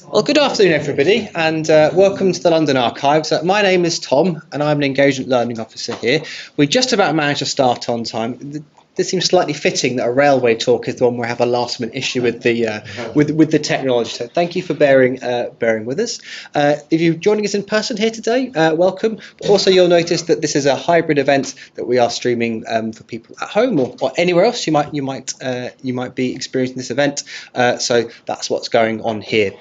Well, good afternoon, everybody, and welcome to the London Archives. My name is Tom, and I'm an Engagement Learning Officer here. We just about managed to start on time. This seems slightly fitting that a railway talk is the one where we have a last-minute issue with the with the technology. So thank you for bearing with us. If you're joining us in person here today, welcome. But also, you'll notice that this is a hybrid event that we are streaming for people at home or anywhere else you might be experiencing this event. So that's what's going on here.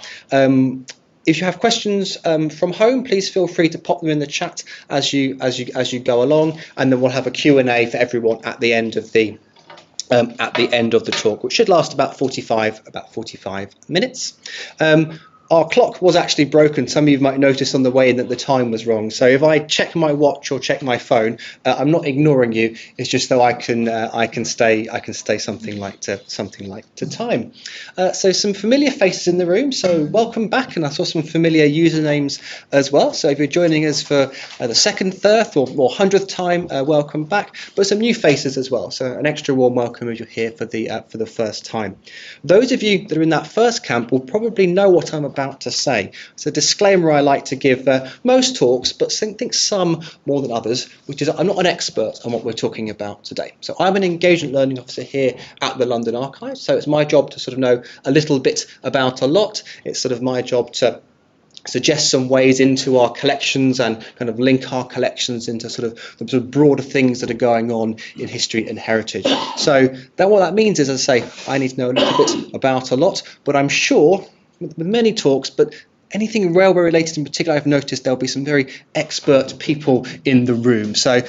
If you have questions from home, please feel free to pop them in the chat as you go along, and then we'll have a Q&A for everyone at the end of the talk, which should last about 45 minutes. Our clock was actually broken. Some of you might notice on the way in that the time was wrong. So if I check my watch or check my phone, I'm not ignoring you. It's just so I can stay something like to time. So some familiar faces in the room. So welcome back, and I saw some familiar usernames as well. So if you're joining us for the second, third, or 100th time, welcome back. But some new faces as well. So an extra warm welcome if you're here for the first time. Those of you that are in that first camp will probably know what I'm about to say. It's a disclaimer I like to give most talks, but I think some more than others, which is I'm not an expert on what we're talking about today. So I'm an engagement learning officer here at the London Archives, so it's my job to sort of know a little bit about a lot. It's sort of my job to suggest some ways into our collections and kind of link our collections into sort of broader things that are going on in history and heritage. So what that means is, as I say, I need to know a little bit about a lot, but I'm sure with many talks, but anything railway related in particular, I've noticed there'll be some very expert people in the room. So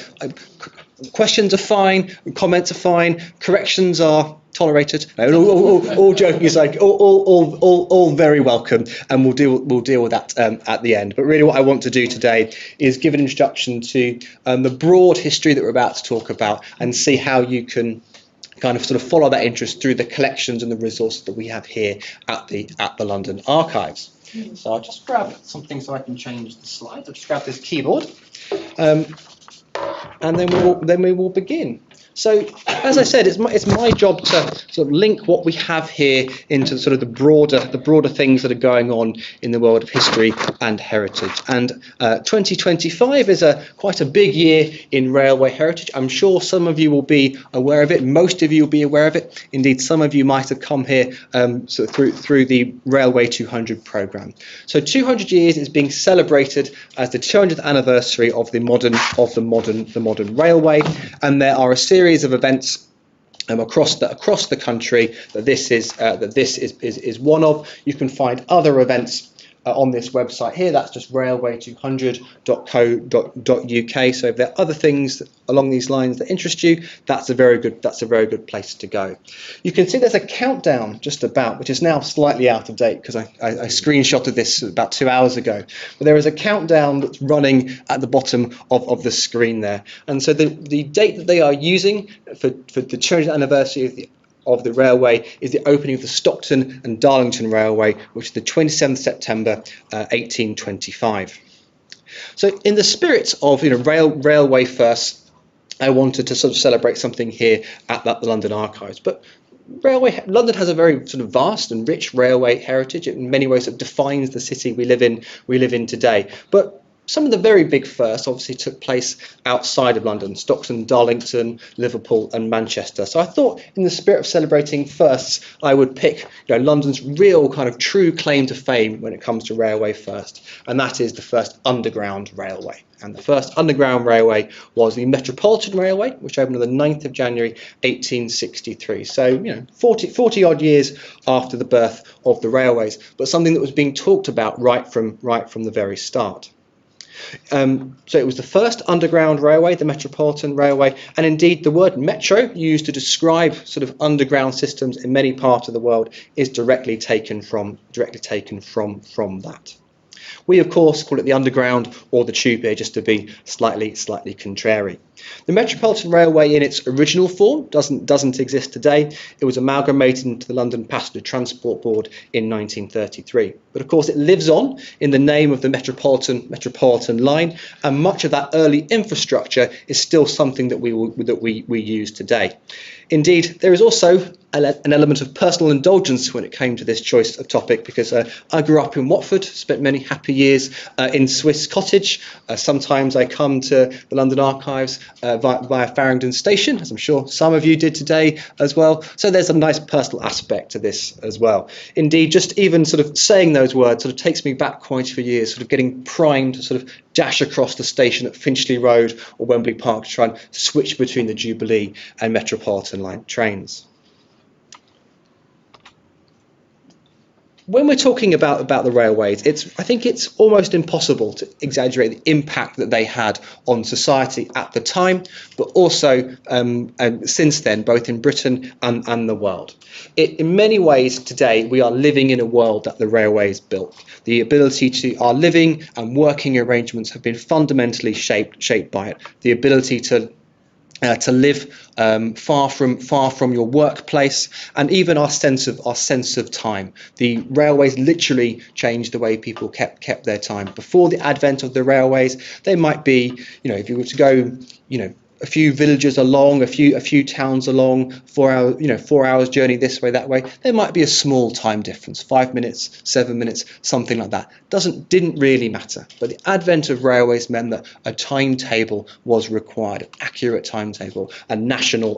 questions are fine, comments are fine, corrections are tolerated. No, all joking aside, all very welcome, and we'll deal with that at the end. But really, what I want to do today is give an introduction to the broad history that we're about to talk about, and see how you can kind of sort of follow that interest through the collections and the resources that we have here at the London Archives. So I'll just grab something so I can change the slides. I'll just grab this keyboard, and then we will begin. So, as I said, it's my job to sort of link what we have here into sort of the broader things that are going on in the world of history and heritage. And 2025 is quite a big year in railway heritage. I'm sure some of you will be aware of it. Most of you will be aware of it. Indeed, some of you might have come here sort of through the Railway 200 programme. So 200 years is being celebrated as the 200th anniversary of the modern railway, and there are a series of events across the country that this is one of. You can find other events on this website here. That's just railway200.co.uk. So if there are other things along these lines that interest you, that's a very good place to go. You can see there's a countdown just about, which is now slightly out of date because I screenshotted this about 2 hours ago. But there is a countdown that's running at the bottom of the screen there. And so the date that they are using for the 200th anniversary of the railway is the opening of the Stockton and Darlington Railway, which is the 27th September 1825. So in the spirit of railway first, I wanted to sort of celebrate something here at the London Archives. But London has a very sort of vast and rich railway heritage. It in many ways it defines the city we live in today. But some of the very big firsts obviously took place outside of London: Stockton, Darlington, Liverpool and Manchester. So I thought, in the spirit of celebrating firsts, I would pick London's real kind of true claim to fame when it comes to railway first, and that is the first underground railway. And the first underground railway was the Metropolitan Railway, which opened on the 9th of January 1863. So 40 odd years after the birth of the railways, but something that was being talked about right from the very start. So it was the first underground railway, the Metropolitan Railway, and indeed the word metro, used to describe sort of underground systems in many parts of the world, is directly taken from that. We of course call it the underground or the tube here, just to be slightly contrary. The Metropolitan Railway in its original form doesn't exist today. It was amalgamated into the London Passenger Transport Board in 1933. But of course it lives on in the name of the Metropolitan line, and much of that early infrastructure is still something that we use today. Indeed, there is also an element of personal indulgence when it came to this choice of topic, because I grew up in Watford, spent many happy years in Swiss Cottage. Sometimes I come to the London Archives via Farringdon Station, as I'm sure some of you did today as well. So there's a nice personal aspect to this as well. Indeed, just even sort of saying those words sort of takes me back quite a few years, sort of getting primed to sort of dash across the station at Finchley Road or Wembley Park to try and switch between the Jubilee and Metropolitan line trains. When we're talking about the railways, I think it's almost impossible to exaggerate the impact that they had on society at the time, but also since then, both in Britain and the world. In many ways today, we are living in a world that the railways built. The ability to our living and working arrangements have been fundamentally shaped by it. The ability to live far from your workplace, and even our sense of time. The railways literally changed the way people kept their time. Before the advent of the railways, they might be, if you were to go, a few villages along, a few towns along, 4 hours journey this way, that way, there might be a small time difference, 5 minutes, 7 minutes, something like that. Didn't really matter. But the advent of railways meant that a timetable was required, an accurate timetable, a national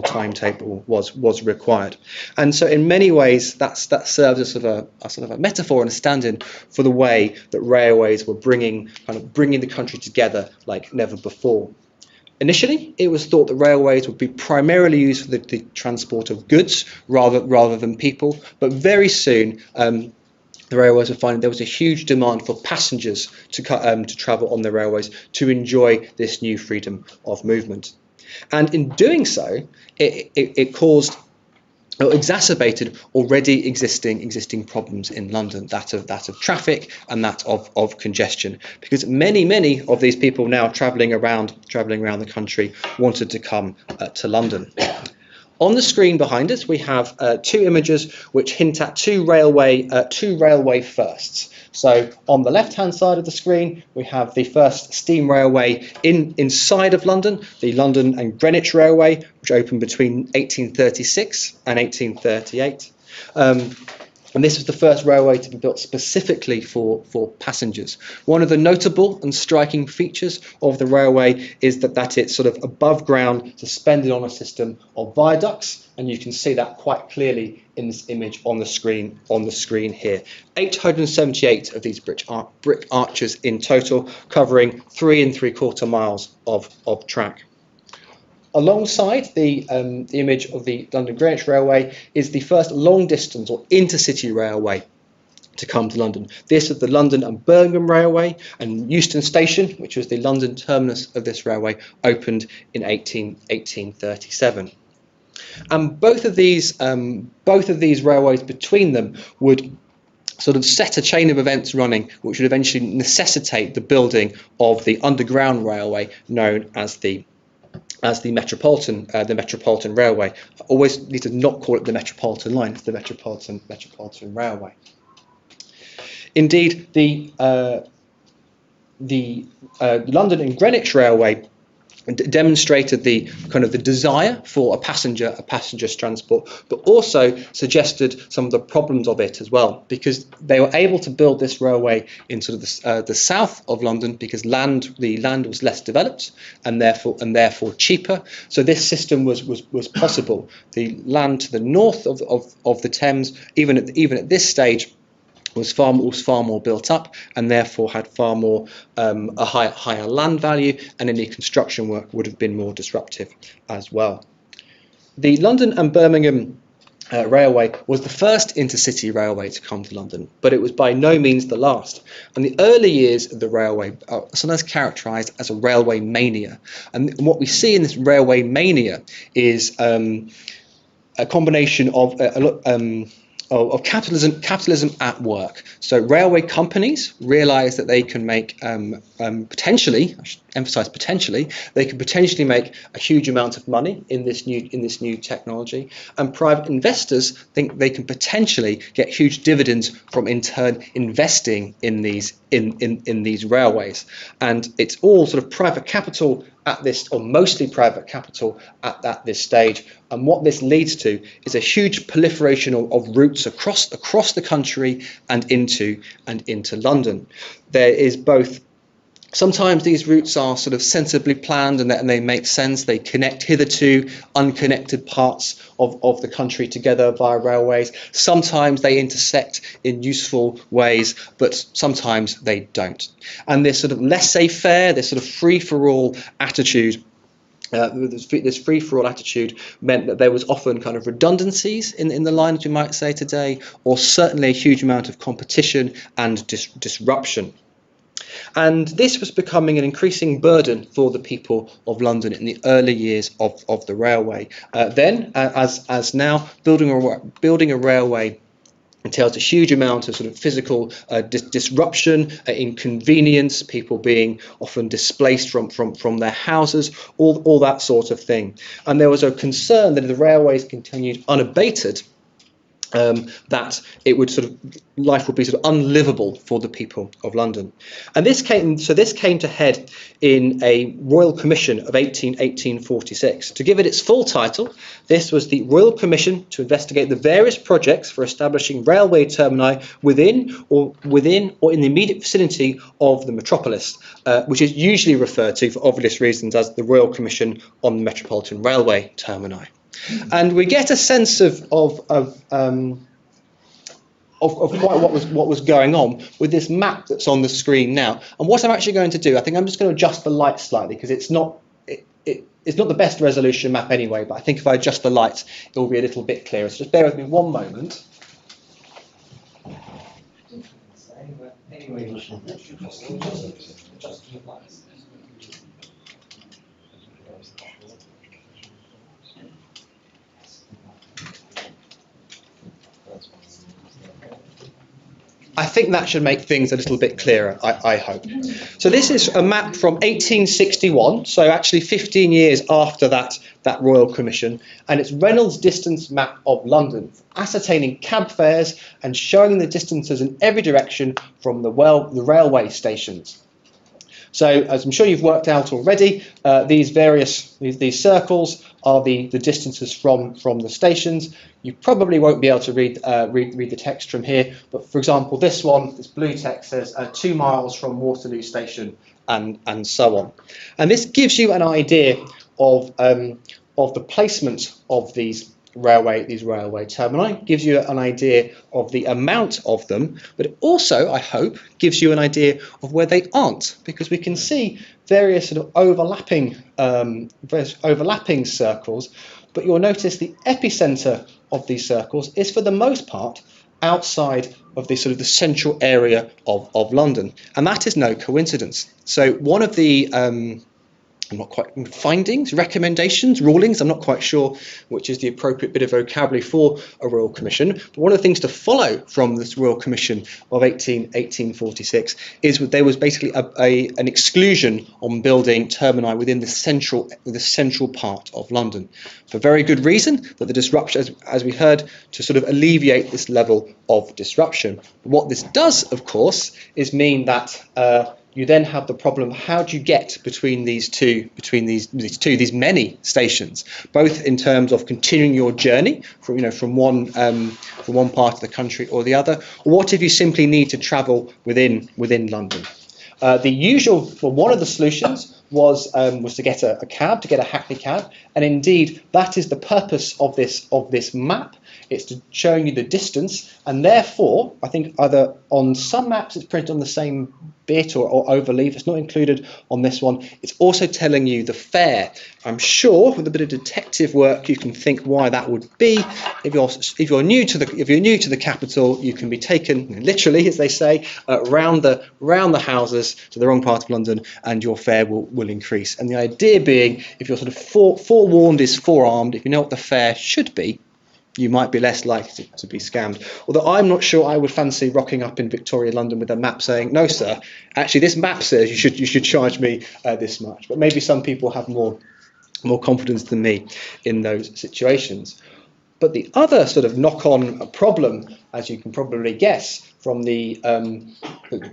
timetable was required. And so in many ways that serves as sort of a metaphor and a stand-in for the way that railways were bringing the country together like never before. Initially, it was thought that railways would be primarily used for the transport of goods rather than people, but very soon the railways were finding there was a huge demand for passengers to travel on the railways to enjoy this new freedom of movement. And in doing so, it caused or exacerbated already existing problems in London, that of traffic and that of congestion, because many of these people now travelling around the country wanted to come to London. On the screen behind us, we have two images which hint at two railway firsts. So on the left-hand side of the screen, we have the first steam railway inside of London, the London and Greenwich Railway, which opened between 1836 and 1838. And this was the first railway to be built specifically for passengers. One of the notable and striking features of the railway is that it's sort of above ground, suspended on a system of viaducts, and you can see that quite clearly in this image on the screen here. 878 of these brick arches in total, covering 3 3/4 miles of track. Alongside the image of the London Greenwich Railway is the first long distance or intercity railway to come to London. This is the London and Birmingham Railway, and Euston Station, which was the London terminus of this railway, opened in 1837. And both of these railways between them would sort of set a chain of events running, which would eventually necessitate the building of the underground railway known as the Metropolitan Railway. I always need to not call it the Metropolitan line, it's the Metropolitan Railway. Indeed, the London and Greenwich Railway demonstrated the desire for a passenger transport, but also suggested some of the problems of it as well, because they were able to build this railway in sort of the south of London, because the land was less developed and therefore cheaper. So this system was possible. The land to the north of the Thames, even at this stage, was far more built up, and therefore had far more a higher land value, and any construction work would have been more disruptive as well. The London and Birmingham Railway was the first intercity railway to come to London, but it was by no means the last. And the early years of the railway are sometimes characterised as a railway mania, and what we see in this railway mania is a combination of of capitalism at work. So railway companies realise that they can make potentially, I should emphasise potentially, they can potentially make a huge amount of money in this new technology, and private investors think they can potentially get huge dividends from in turn investing in these railways. And it's all sort of private capital at this, or mostly private capital at this stage. And what this leads to is a huge proliferation of routes across the country and into London. There is both, sometimes these routes are sort of sensibly planned and they make sense. They connect hitherto unconnected parts of the country together via railways. Sometimes they intersect in useful ways, but sometimes they don't. And this sort of laissez-faire, this sort of free-for-all attitude, this free-for-all attitude meant that there was often kind of redundancies in the line, as we might say today, or certainly a huge amount of competition and disruption. And this was becoming an increasing burden for the people of London in the early years of the railway. Then, as now, building a railway entails a huge amount of sort of physical disruption, inconvenience, people being often displaced from their houses, all that sort of thing. And there was a concern that if the railways continued unabated, that it would life would be sort of unlivable for the people of London. And this came to head in a Royal Commission of 1846. To give it its full title, this was the Royal Commission to investigate the various projects for establishing railway termini within or in the immediate vicinity of the metropolis, which is usually referred to, for obvious reasons, as the Royal Commission on the Metropolitan Railway termini. And we get a sense of quite what was going on with this map that's on the screen now. And what I'm actually going to do, I think I'm just going to adjust the light slightly, because it's not the best resolution map anyway, but I think if I adjust the lights, it will be a little bit clearer. So just bear with me one moment. I think that should make things a little bit clearer, I hope. So this is a map from 1861, so actually 15 years after that Royal Commission, and it's Reynolds' distance map of London, ascertaining cab fares and showing the distances in every direction from the railway stations. So, as I'm sure you've worked out already, these circles are the distances from the stations. You probably won't be able to read the text from here, but for example, this blue text says 2 miles from Waterloo Station, and so on. And this gives you an idea of the placement of these railway termini, gives you an idea of the amount of them, but it also, I hope, gives you an idea of where they aren't, because we can see various sort of overlapping circles, but you'll notice the epicenter of these circles is for the most part outside of the central area of London, and that is no coincidence. So one of the recommendations, rulings, I'm not quite sure which is the appropriate bit of vocabulary for a Royal Commission, but one of the things to follow from this Royal Commission of 1846 is that there was basically an exclusion on building termini within the central part of London, for very good reason, that the disruption, as we heard, to sort of alleviate this level of disruption. But what this does, of course, is mean that you then have the problem: how do you get between these many stations, both in terms of continuing your journey from one part of the country or the other, or what if you simply need to travel within London? One of the solutions was to get a cab, to get a Hackney cab, and indeed that is the purpose of this map. It's showing you the distance, and therefore I think either on some maps it's printed on the same bit or overleaf. It's not included on this one. It's also telling you the fare. I'm sure with a bit of detective work you can think why that would be. If you're new to the capital, you can be taken literally, as they say, round the houses to the wrong part of London, and your fare will increase. And the idea being, if you're sort of forewarned is forearmed, if you know what the fare should be, you might be less likely to be scammed. Although I'm not sure I would fancy rocking up in Victoria, London with a map saying, no, sir, actually this map says you should charge me this much. But maybe some people have more confidence than me in those situations. But the other sort of knock-on problem, as you can probably guess from the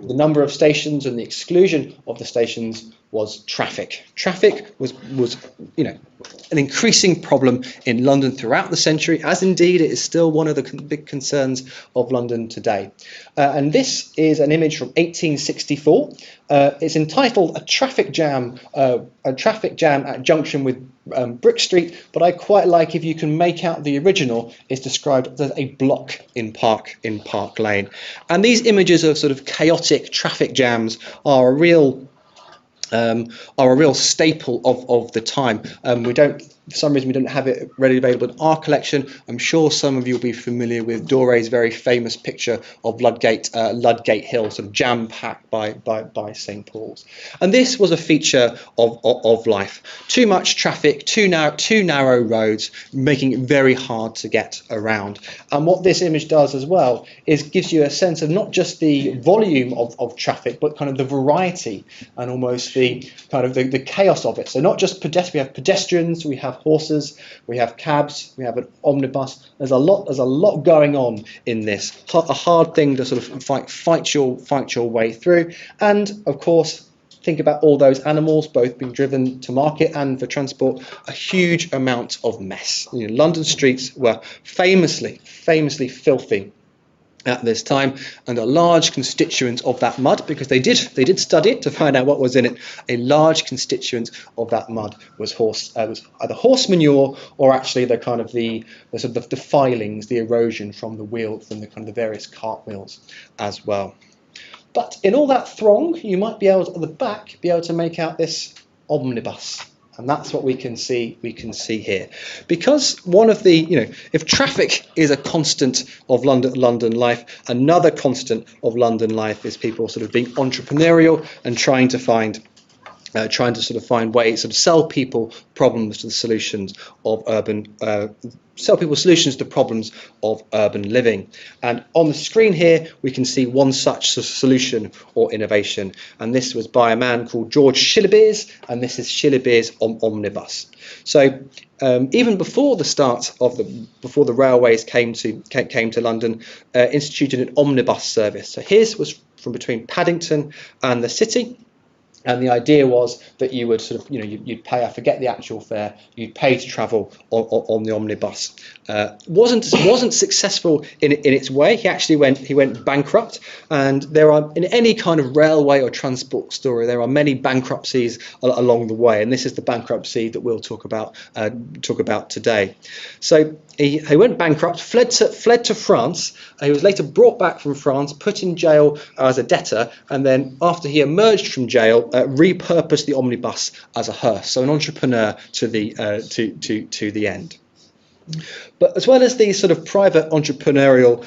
number of stations and the exclusion of the stations, was traffic. Traffic was an increasing problem in London throughout the century, as indeed it is still one of the big concerns of London today. And this is an image from 1864. It's entitled "A Traffic Jam at junction with Brick Street," but I quite like, if you can make out the original, it's described as a block in Park Lane. And these images of sort of chaotic traffic jams are a real staple of the time. For some reason we don't have it readily available in our collection. I'm sure some of you will be familiar with Doré's very famous picture of Ludgate Hill, sort of jam-packed by St Paul's. And this was a feature of life. Too much traffic, too narrow roads, making it very hard to get around. And what this image does as well is gives you a sense of not just the volume of traffic, but kind of the variety and almost the kind of the chaos of it. So not just we have pedestrians, we have horses, we have cabs, we have an omnibus. There's a lot going on in this. A hard thing to sort of fight your way through. And of course, think about all those animals both being driven to market and for transport. A huge amount of mess. London streets were famously filthy at this time, and a large constituent of that mud, because they did study it to find out what was in it, a large constituent of that mud was either horse manure or actually the kind of the sort of the filings, the erosion from the kind of the various cart wheels as well. But in all that throng, you might be able to, at the back, be able to make out this omnibus. And that's what we can see here. Because one of the, if traffic is a constant of London life, another constant of London life is people sort of being entrepreneurial and trying to find ways, sort of sell people problems to the solutions of solutions to problems of urban living. And on the screen here, we can see one such solution or innovation. And this was by a man called George Shillibeer, and this is Shillibeer's omnibus. So even before before the railways came to London, instituted an omnibus service. So his was from between Paddington and the city. And the idea was that you would sort of, you'd pay, I forget the actual fare, you'd pay to travel on the omnibus. Wasn't successful in its way. He went bankrupt, and there are, in any kind of railway or transport story, there are many bankruptcies along the way, and this is the bankruptcy that we'll talk about today. So he went bankrupt, fled to France. He was later brought back from France, put in jail as a debtor, and then after he emerged from jail, repurposed the omnibus as a hearse. So an entrepreneur to the end. But as well as these sort of private entrepreneurial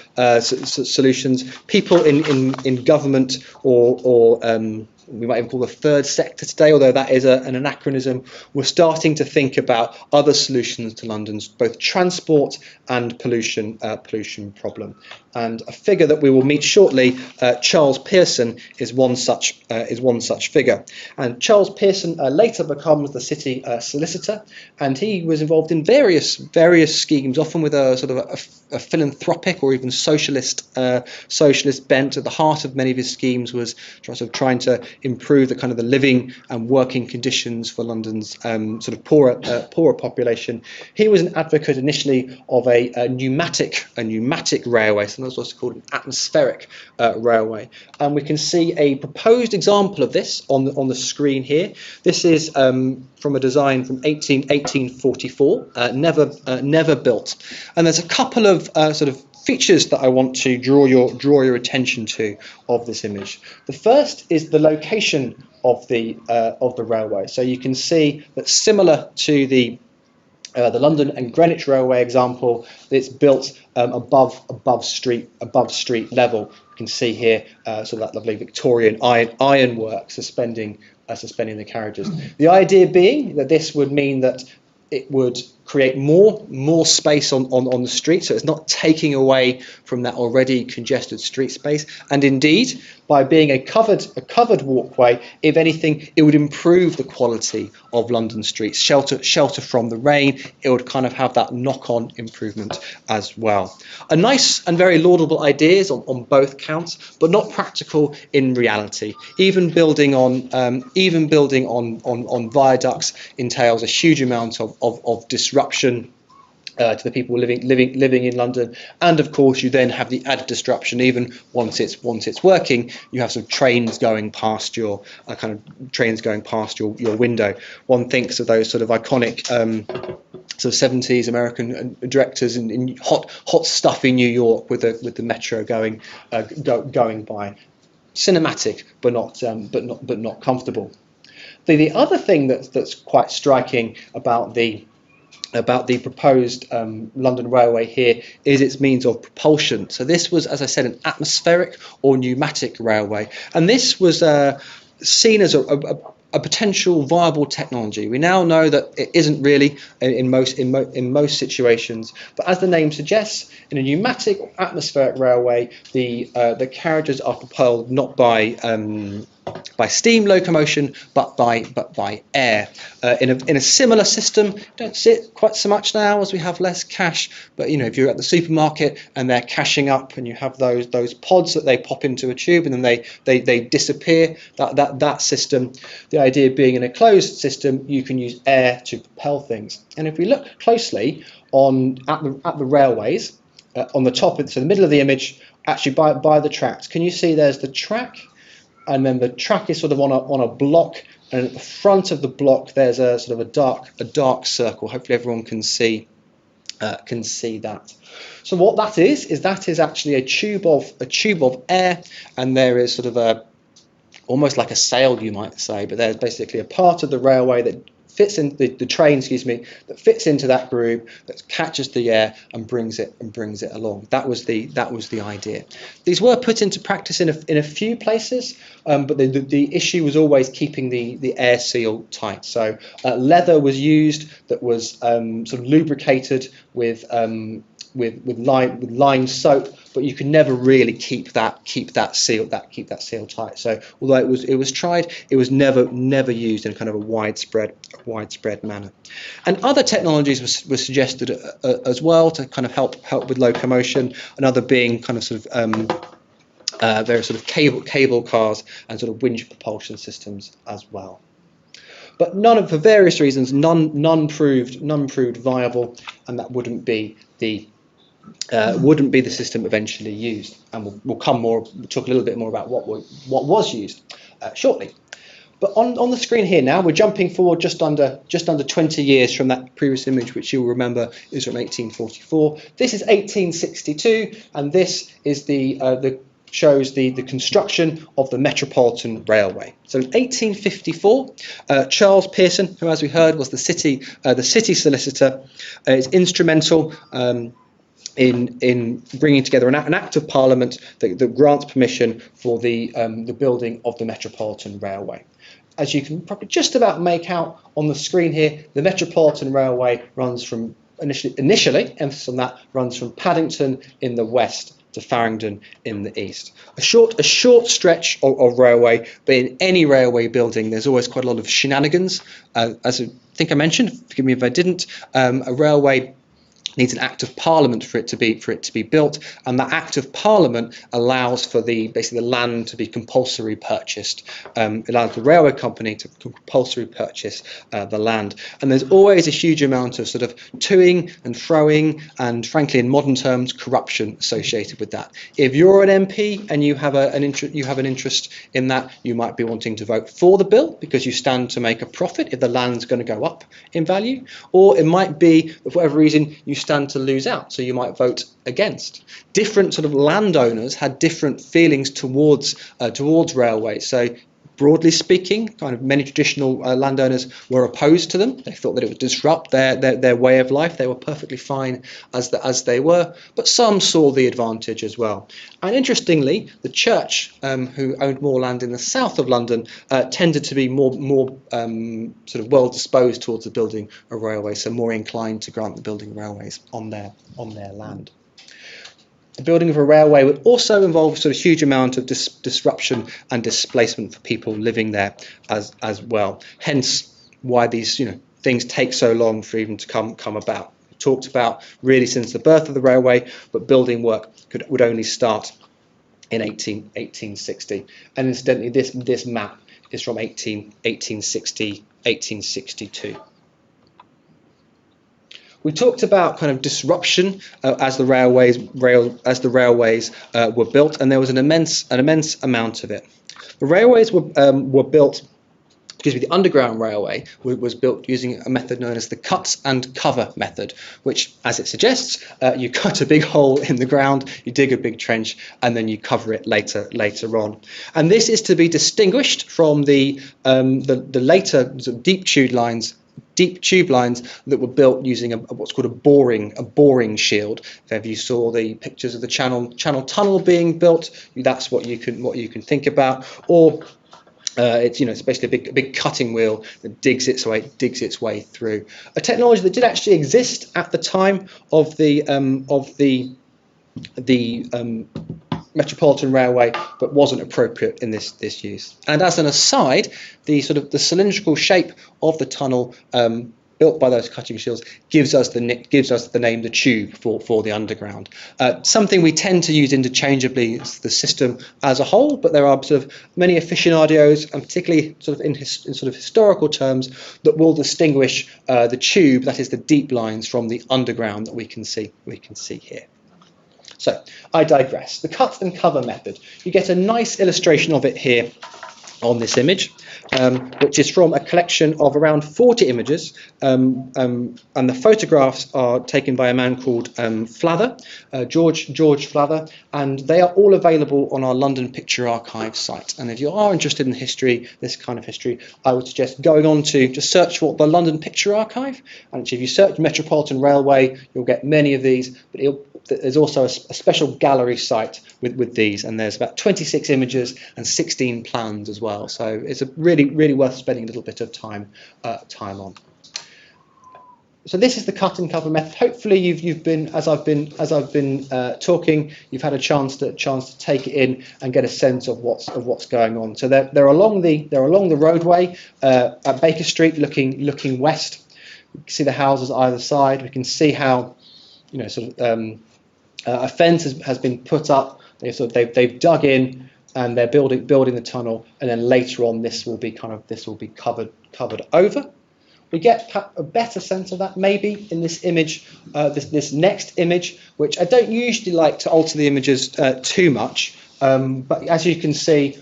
solutions, people in government or we might even call the third sector today, although that is an anachronism, we're starting to think about other solutions to London's both transport and pollution problem. And a figure that we will meet shortly, Charles Pearson, is one such figure. And Charles Pearson later becomes the city solicitor, and he was involved in various schemes, often with a sort of a philanthropic or even socialist bent. At the heart of many of his schemes was trying to improve the kind of the living and working conditions for London's sort of poorer population. He was an advocate initially of a pneumatic railway, sometimes what's called an atmospheric railway. And we can see a proposed example of this on the screen here. This is from a design from 1844, never built. And there's a couple of sort of features that I want to draw your attention to of this image. The first is the location of the railway. So you can see that, similar to the London and Greenwich Railway example, it's built above street level. You can see here sort of that lovely Victorian ironwork suspending the carriages. The idea being that this would mean that it would create more space on the street, so it's not taking away from that already congested street space. And indeed, by being a covered walkway, if anything, it would improve the quality of London streets, shelter from the rain. It would kind of have that knock-on improvement as well. A nice and very laudable ideas on both counts, but not practical in reality. Even building on viaducts entails a huge amount of disruption to the people living in London, and of course you then have the added disruption. Even once it's working, you have some trains going past your window. One thinks of those sort of iconic sort of 70s American directors in hot stuffy New York with the metro going by. Cinematic, but not comfortable. The other thing that's quite striking about the proposed London Railway here is its means of propulsion. So this was, as I said, an atmospheric or pneumatic railway, and this was seen as a potential viable technology. We now know that it isn't really in most situations, but as the name suggests, in a pneumatic or atmospheric railway, the carriages are propelled not by steam locomotion, but by air. In a similar system, don't see it quite so much now as we have less cash. But if you're at the supermarket and they're cashing up, and you have those pods that they pop into a tube and then they disappear. That system. The idea being, in a closed system, you can use air to propel things. And if we look closely at the railways, on the top, so the middle of the image, actually by the tracks, can you see there's the track? And then the track is sort of on a block, and at the front of the block there's a sort of a dark circle. Hopefully everyone can see that. So what that is actually a tube of air, and there is sort of almost like a sail, you might say, but there's basically a part of the railway that fits in the train, that fits into that groove, that catches the air and brings it along. That was the idea. These were put into practice in a few places, but the issue was always keeping the air seal tight. So leather was used that was sort of lubricated with lime soap, but you can never really keep that seal tight. So although it was tried, it was never used in kind of a widespread manner. And other technologies were suggested as well to kind of help with locomotion. Another being kind of sort of various sort of cable cars and sort of winch propulsion systems as well. But for various reasons, none proved viable, and that wouldn't be the system eventually used. And we'll talk a little bit more about what was used shortly. But on the screen here now, we're jumping forward just under 20 years from that previous image, which you'll remember is from 1844. This is 1862, and this is shows the construction of the Metropolitan Railway. So in 1854, Charles Pearson, who, as we heard, was the city solicitor, is instrumental in bringing together an act of Parliament that grants permission for the building of the Metropolitan Railway. As you can probably just about make out on the screen here, the Metropolitan Railway runs from initially, emphasis on that, runs from Paddington in the west to Farringdon in the east. A short stretch of railway, but in any railway building, there's always quite a lot of shenanigans. As I think I mentioned, forgive me if I didn't, a railway needs an Act of Parliament for it to be built, and that Act of Parliament allows for basically the land to be compulsory purchased. It allows the railway company to compulsory purchase the land, and there's always a huge amount of sort of toing and froing, and frankly, in modern terms, corruption associated with that. If you're an MP and you have an interest in that, you might be wanting to vote for the bill because you stand to make a profit if the land's going to go up in value, or it might be, for whatever reason, you stand to lose out, so you might vote against. Different sort of landowners had different feelings towards railways. So broadly speaking, kind of many traditional landowners were opposed to them. They thought that it would disrupt their way of life. They were perfectly fine as they were, but some saw the advantage as well. And interestingly, the church, who owned more land in the south of London, tended to be more sort of well disposed towards the building of railways, so more inclined to grant the building of railways on their land. The building of a railway would also involve a sort of huge amount of disruption and displacement for people living there as well. Hence why these things take so long for even to come about. We talked about really since the birth of the railway, but building work would only start in 1860. And incidentally, this map is from 1862. We talked about kind of disruption as the railways were built, and there was an immense amount of it. The railways were built. The Underground Railway was built using a method known as the cut and cover method, which, as it suggests, you cut a big hole in the ground, you dig a big trench, and then you cover it later on. And this is to be distinguished from the later sort of deep tube lines that were built using what's called a boring shield. If ever you saw the pictures of the Channel Tunnel being built, that's what you can think about. Or it's basically a big cutting wheel that digs its way through. A technology that did actually exist at the time of the Metropolitan Railway, but wasn't appropriate in this use. And as an aside, the cylindrical shape of the tunnel built by those cutting shields gives us the name the tube for the underground. Something we tend to use interchangeably is the system as a whole, but there are sort of many aficionados, and particularly in historical terms, that will distinguish the tube, that is the deep lines, from the underground that we can see here. So I digress. The cut and cover method. You get a nice illustration of it here on this image, which is from a collection of around 40 images, and the photographs are taken by a man called Flather, George Flather, and they are all available on our London Picture Archive site. And if you are interested in history, this kind of history, I would suggest going on to just search for the London Picture Archive, and if you search Metropolitan Railway, you'll get many of these, but there's also a special gallery site with these, and there's about 26 images and 16 plans as well. So it's a really worth spending a little bit of time on. So this is the cut and cover method. Hopefully you've been as I've been talking, you've had a chance to take it in and get a sense of what's going on. So they're along the roadway at Baker Street, looking west. You can see the houses either side. We can see how a fence has been put up. They've dug in and they're building the tunnel, and then later on this will be covered over. We get a better sense of that maybe in this image, this next image, which I don't usually like to alter the images too much, but as you can see,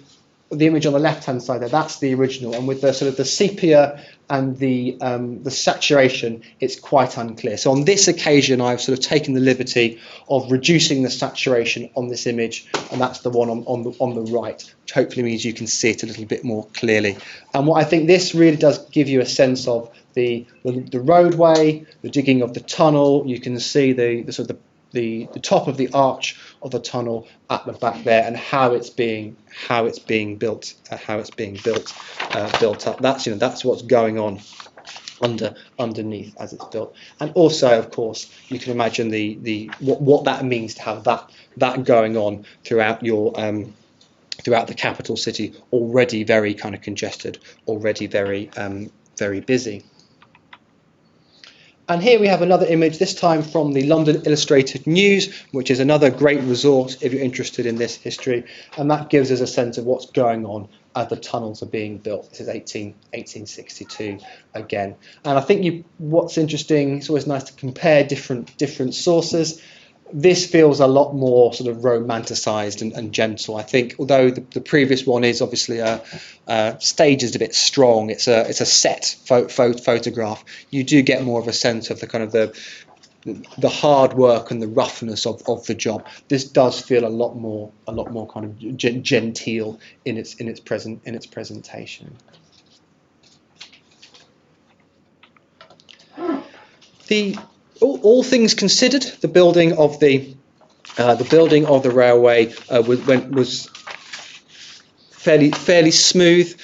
the image on the left-hand side there, that's the original, and with the the sepia and the saturation, it's quite unclear. So on this occasion, I've taken the liberty of reducing the saturation on this image, and that's the one on the right, which hopefully means you can see it a little bit more clearly. And what I think this really does give you a sense of the roadway, the digging of the tunnel. You can see the top of the arch of the tunnel at the back there, and how it's being built up. That's what's going on underneath as it's built. And also, of course, you can imagine what that means to have that going on throughout the capital city, already very kind of congested, already very busy. And here we have another image, this time from the London Illustrated News, which is another great resource if you're interested in this history, and that gives us a sense of what's going on as the tunnels are being built. This is 1862 again. And I think what's interesting, it's always nice to compare different sources. This feels a lot more romanticized and gentle. I think, although the previous one is obviously staged a bit strong, it's a set photograph. You do get more of a sense of the the hard work and the roughness of the job. This does feel a lot more kind of genteel in its presentation. All things considered, the building of the railway was fairly smooth.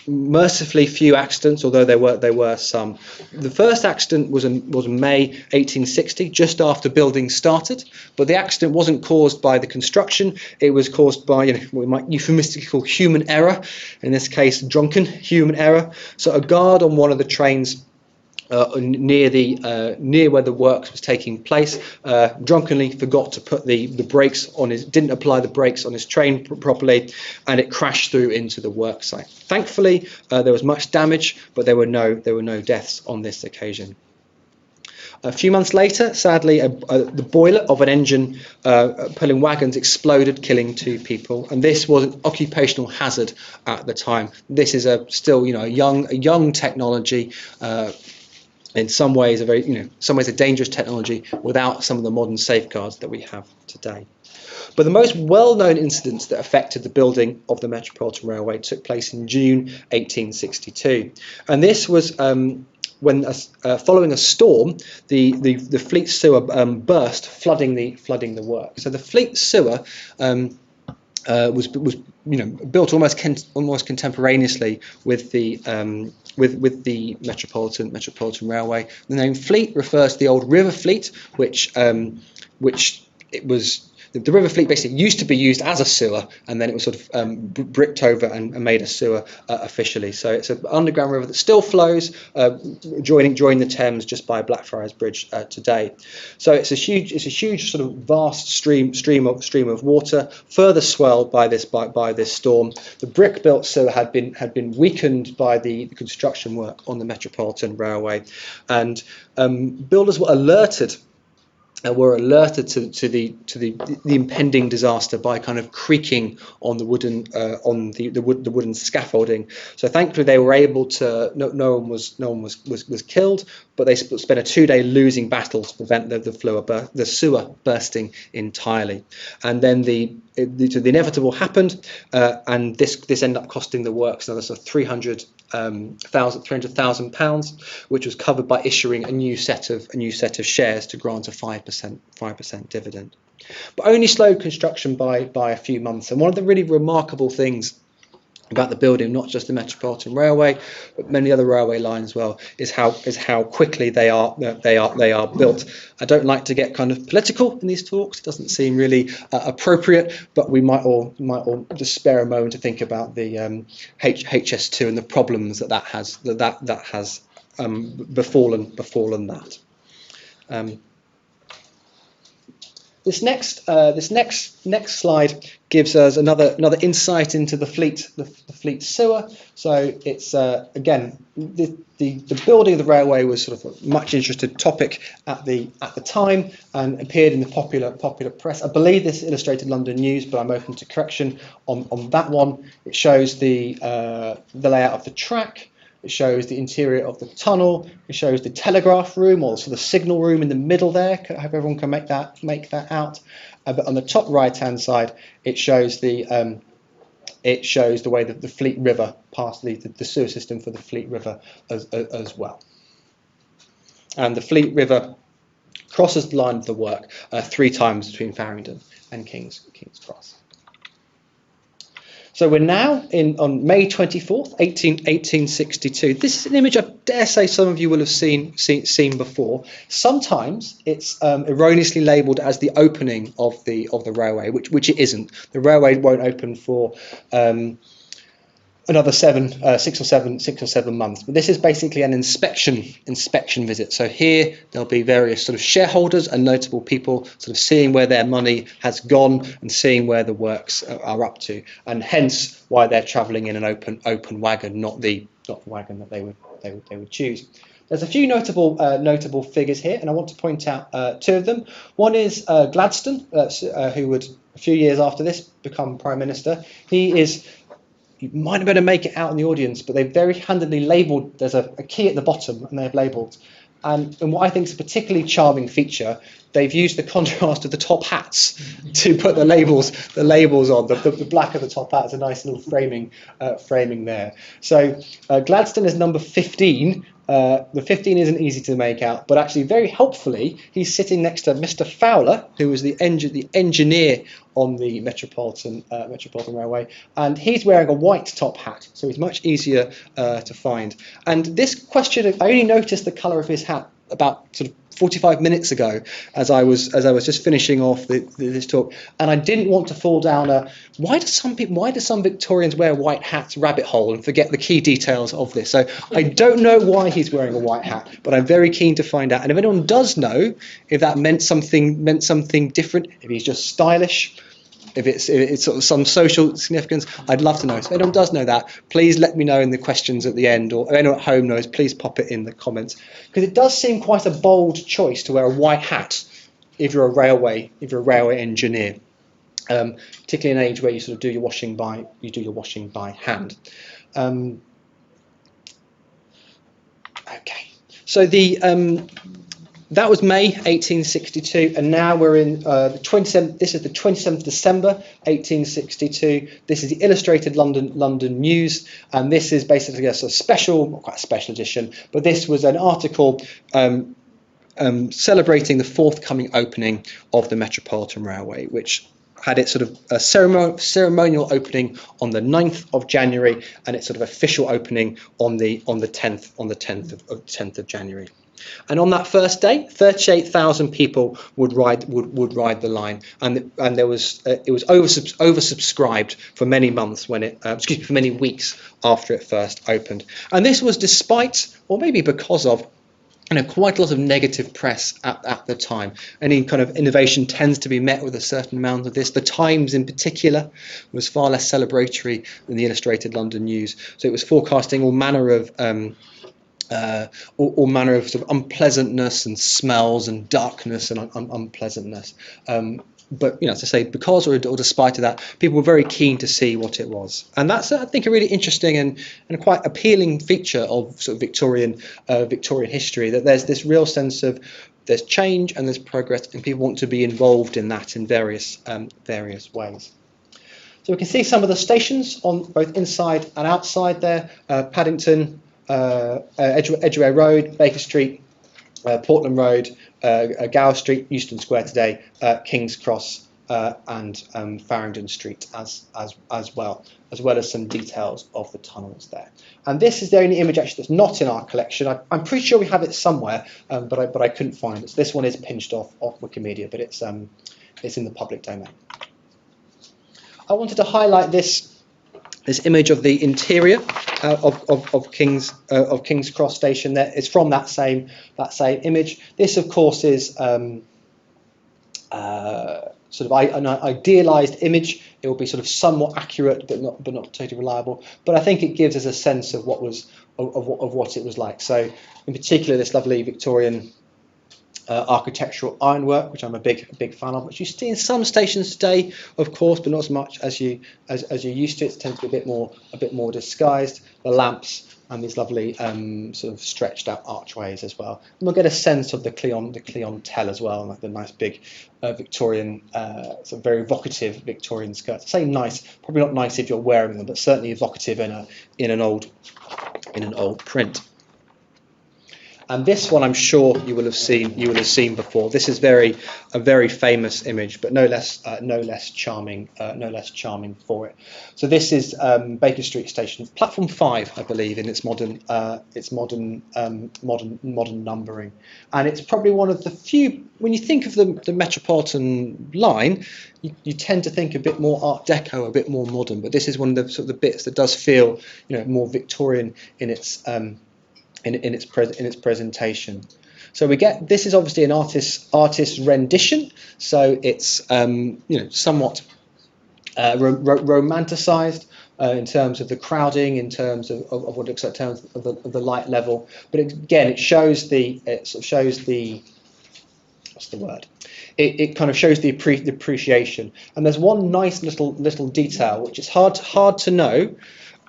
Mercifully few accidents, although there were some. The first accident was May 1860, just after building started, but the accident wasn't caused by the construction. It was caused by what we might euphemistically call human error, in this case drunken human error. So a guard on one of the trains near where the works was taking place, drunkenly forgot to put the brakes on didn't apply the brakes on his train properly, and it crashed through into the work site. Thankfully, there was much damage, but there were no deaths on this occasion. A few months later, sadly, the boiler of an engine pulling wagons exploded, killing 2 people, and this was an occupational hazard at the time. This is still a young technology. In some ways, a dangerous technology without some of the modern safeguards that we have today. But the most well-known incidents that affected the building of the Metropolitan Railway took place in June 1862, and this was when, following a storm, the Fleet sewer burst, flooding the work. So the Fleet sewer was built almost contemporaneously with the Metropolitan Railway. The name Fleet refers to the old River Fleet, which it was. The River Fleet basically used to be used as a sewer, and then it was sort of bricked over and made a sewer officially. So it's an underground river that still flows, joining the Thames just by Blackfriars Bridge today. So it's a huge sort of vast stream of water, further swelled by this storm. The brick-built sewer had been weakened by the construction work on the Metropolitan Railway, and builders were alerted to the impending disaster by kind of creaking on the wooden scaffolding. So thankfully they were able to. No one was killed, but they spent a 2-day losing battle to prevent the sewer bursting entirely. And then the inevitable happened, and this ended up costing the works another sort of £300,000, which was covered by issuing a new set of shares to grant a 5% dividend. But only slowed construction by a few months. And one of the really remarkable things about the building, not just the Metropolitan Railway, but many other railway lines as well, is how quickly they are built. I don't like to get kind of political in these talks. It doesn't seem really appropriate, but we might all just spare a moment to think about the HS2 and the problems that has befallen that. This next slide gives us another insight into the Fleet sewer. So it's again the building of the railway was sort of a much interested topic at the time and appeared in the popular press. I believe this illustrated London News, but I'm open to correction on that one. It shows the layout of the track. It shows the interior of the tunnel. It shows the telegraph room, or sort of signal room in the middle there. I hope everyone can make that out. But on the top right-hand side, it shows the way that the Fleet River passed the sewer system for the Fleet River as well. And the Fleet River crosses the line of the work 3 times between Farringdon and King's Cross. So we're now on May 24th, 1862. This is an image I dare say some of you will have seen before. Sometimes it's erroneously labelled as the opening of the railway, which it isn't. The railway won't open for another 6 or 7 months. But this is basically an inspection visit. So here there'll be various sort of shareholders and notable people sort of seeing where their money has gone and seeing where the works are up to, and hence why they're travelling in an open wagon, not the wagon that they would choose. There's a few notable figures here, and I want to point out 2 of them. One is Gladstone, who would a few years after this become Prime Minister. You might have better make it out in the audience, but they've very handily labelled, there's a key at the bottom, and they've labelled And what I think is a particularly charming feature, they've used the contrast of the top hats to put the labels on. The black of the top hat is a nice little framing there. So Gladstone is number 15. The 15 isn't easy to make out, but actually very helpfully, he's sitting next to Mr. Fowler, who was the engineer on the Metropolitan Railway, and he's wearing a white top hat, so he's much easier to find. And this question, I only noticed the colour of his hat about sort of 45 minutes ago, as I was just finishing off this talk, and I didn't want to fall down a why do some Victorians wear white hats rabbit hole and forget the key details of this. So I don't know why he's wearing a white hat, but I'm very keen to find out. And if anyone does know if that meant something different, if he's just stylish, if it's sort of some social significance, I'd love to know. So if anyone does know that, please let me know in the questions at the end, or if anyone at home knows, please pop it in the comments, because it does seem quite a bold choice to wear a white hat if you're a railway engineer, particularly in an age where you sort of do your washing by hand. Okay, so that was May 1862, and now we're in the 27th. This is the 27th December 1862. This is the Illustrated London News, and this is basically a sort of special, not quite a special edition, but this was an article celebrating the forthcoming opening of the Metropolitan Railway, which had its sort of a ceremonial opening on the 9th of January, and its sort of official opening on the 10th of January. And on that first day, 38,000 people would ride the line, and it was oversubscribed for many months for many weeks after it first opened. And this was despite, or maybe because of, quite a lot of negative press at the time. Any kind of innovation tends to be met with a certain amount of this. The Times, in particular, was far less celebratory than the Illustrated London News. So it was forecasting all manner of sort of unpleasantness and smells and darkness and unpleasantness. But as I say, because or despite of that, people were very keen to see what it was, and that's, I think, a really interesting and quite appealing feature of sort of Victorian history. That there's this real sense of there's change and there's progress, and people want to be involved in that in various ways. So we can see some of the stations on both inside and outside there: Paddington, Edgware Road, Baker Street, Portland Road, Gower Street, Euston Square today, King's Cross, and Farringdon Street as well as some details of the tunnels there. And this is the only image actually that's not in our collection. I'm pretty sure we have it somewhere, but I couldn't find it. So this one is pinched off Wikimedia, but it's in the public domain. I wanted to highlight this image of the interior of King's Cross Station. There, it's from that same image. This, of course, is sort of an idealised image. It will be sort of somewhat accurate, but not totally reliable. But I think it gives us a sense of what it was like. So, in particular, this lovely Victorian architectural ironwork, which I'm a big fan of, which you see in some stations today, of course, but not as much as you used to. It tends to be a bit more disguised. The lamps and these lovely sort of stretched out archways as well. And we'll get a sense of the clientele as well, like the nice big Victorian, sort of very evocative Victorian skirts. I say nice, probably not nice if you're wearing them, but certainly evocative in an old print. And this one, I'm sure you will have seen before. This is a very famous image, but no less charming for it. So this is Baker Street Station, platform 5, I believe, in its modern numbering. And it's probably one of the few. When you think of the Metropolitan line, you tend to think a bit more Art Deco, a bit more modern. But this is one of the sort of the bits that does feel, more Victorian in its in its presentation. So we get, this is obviously an artist's rendition, so it's somewhat romanticized in terms of the crowding, in terms of what it looks like, in terms of the light level. But it shows the what's the word? It kind of shows the appreciation. And there's one nice little detail which is hard to know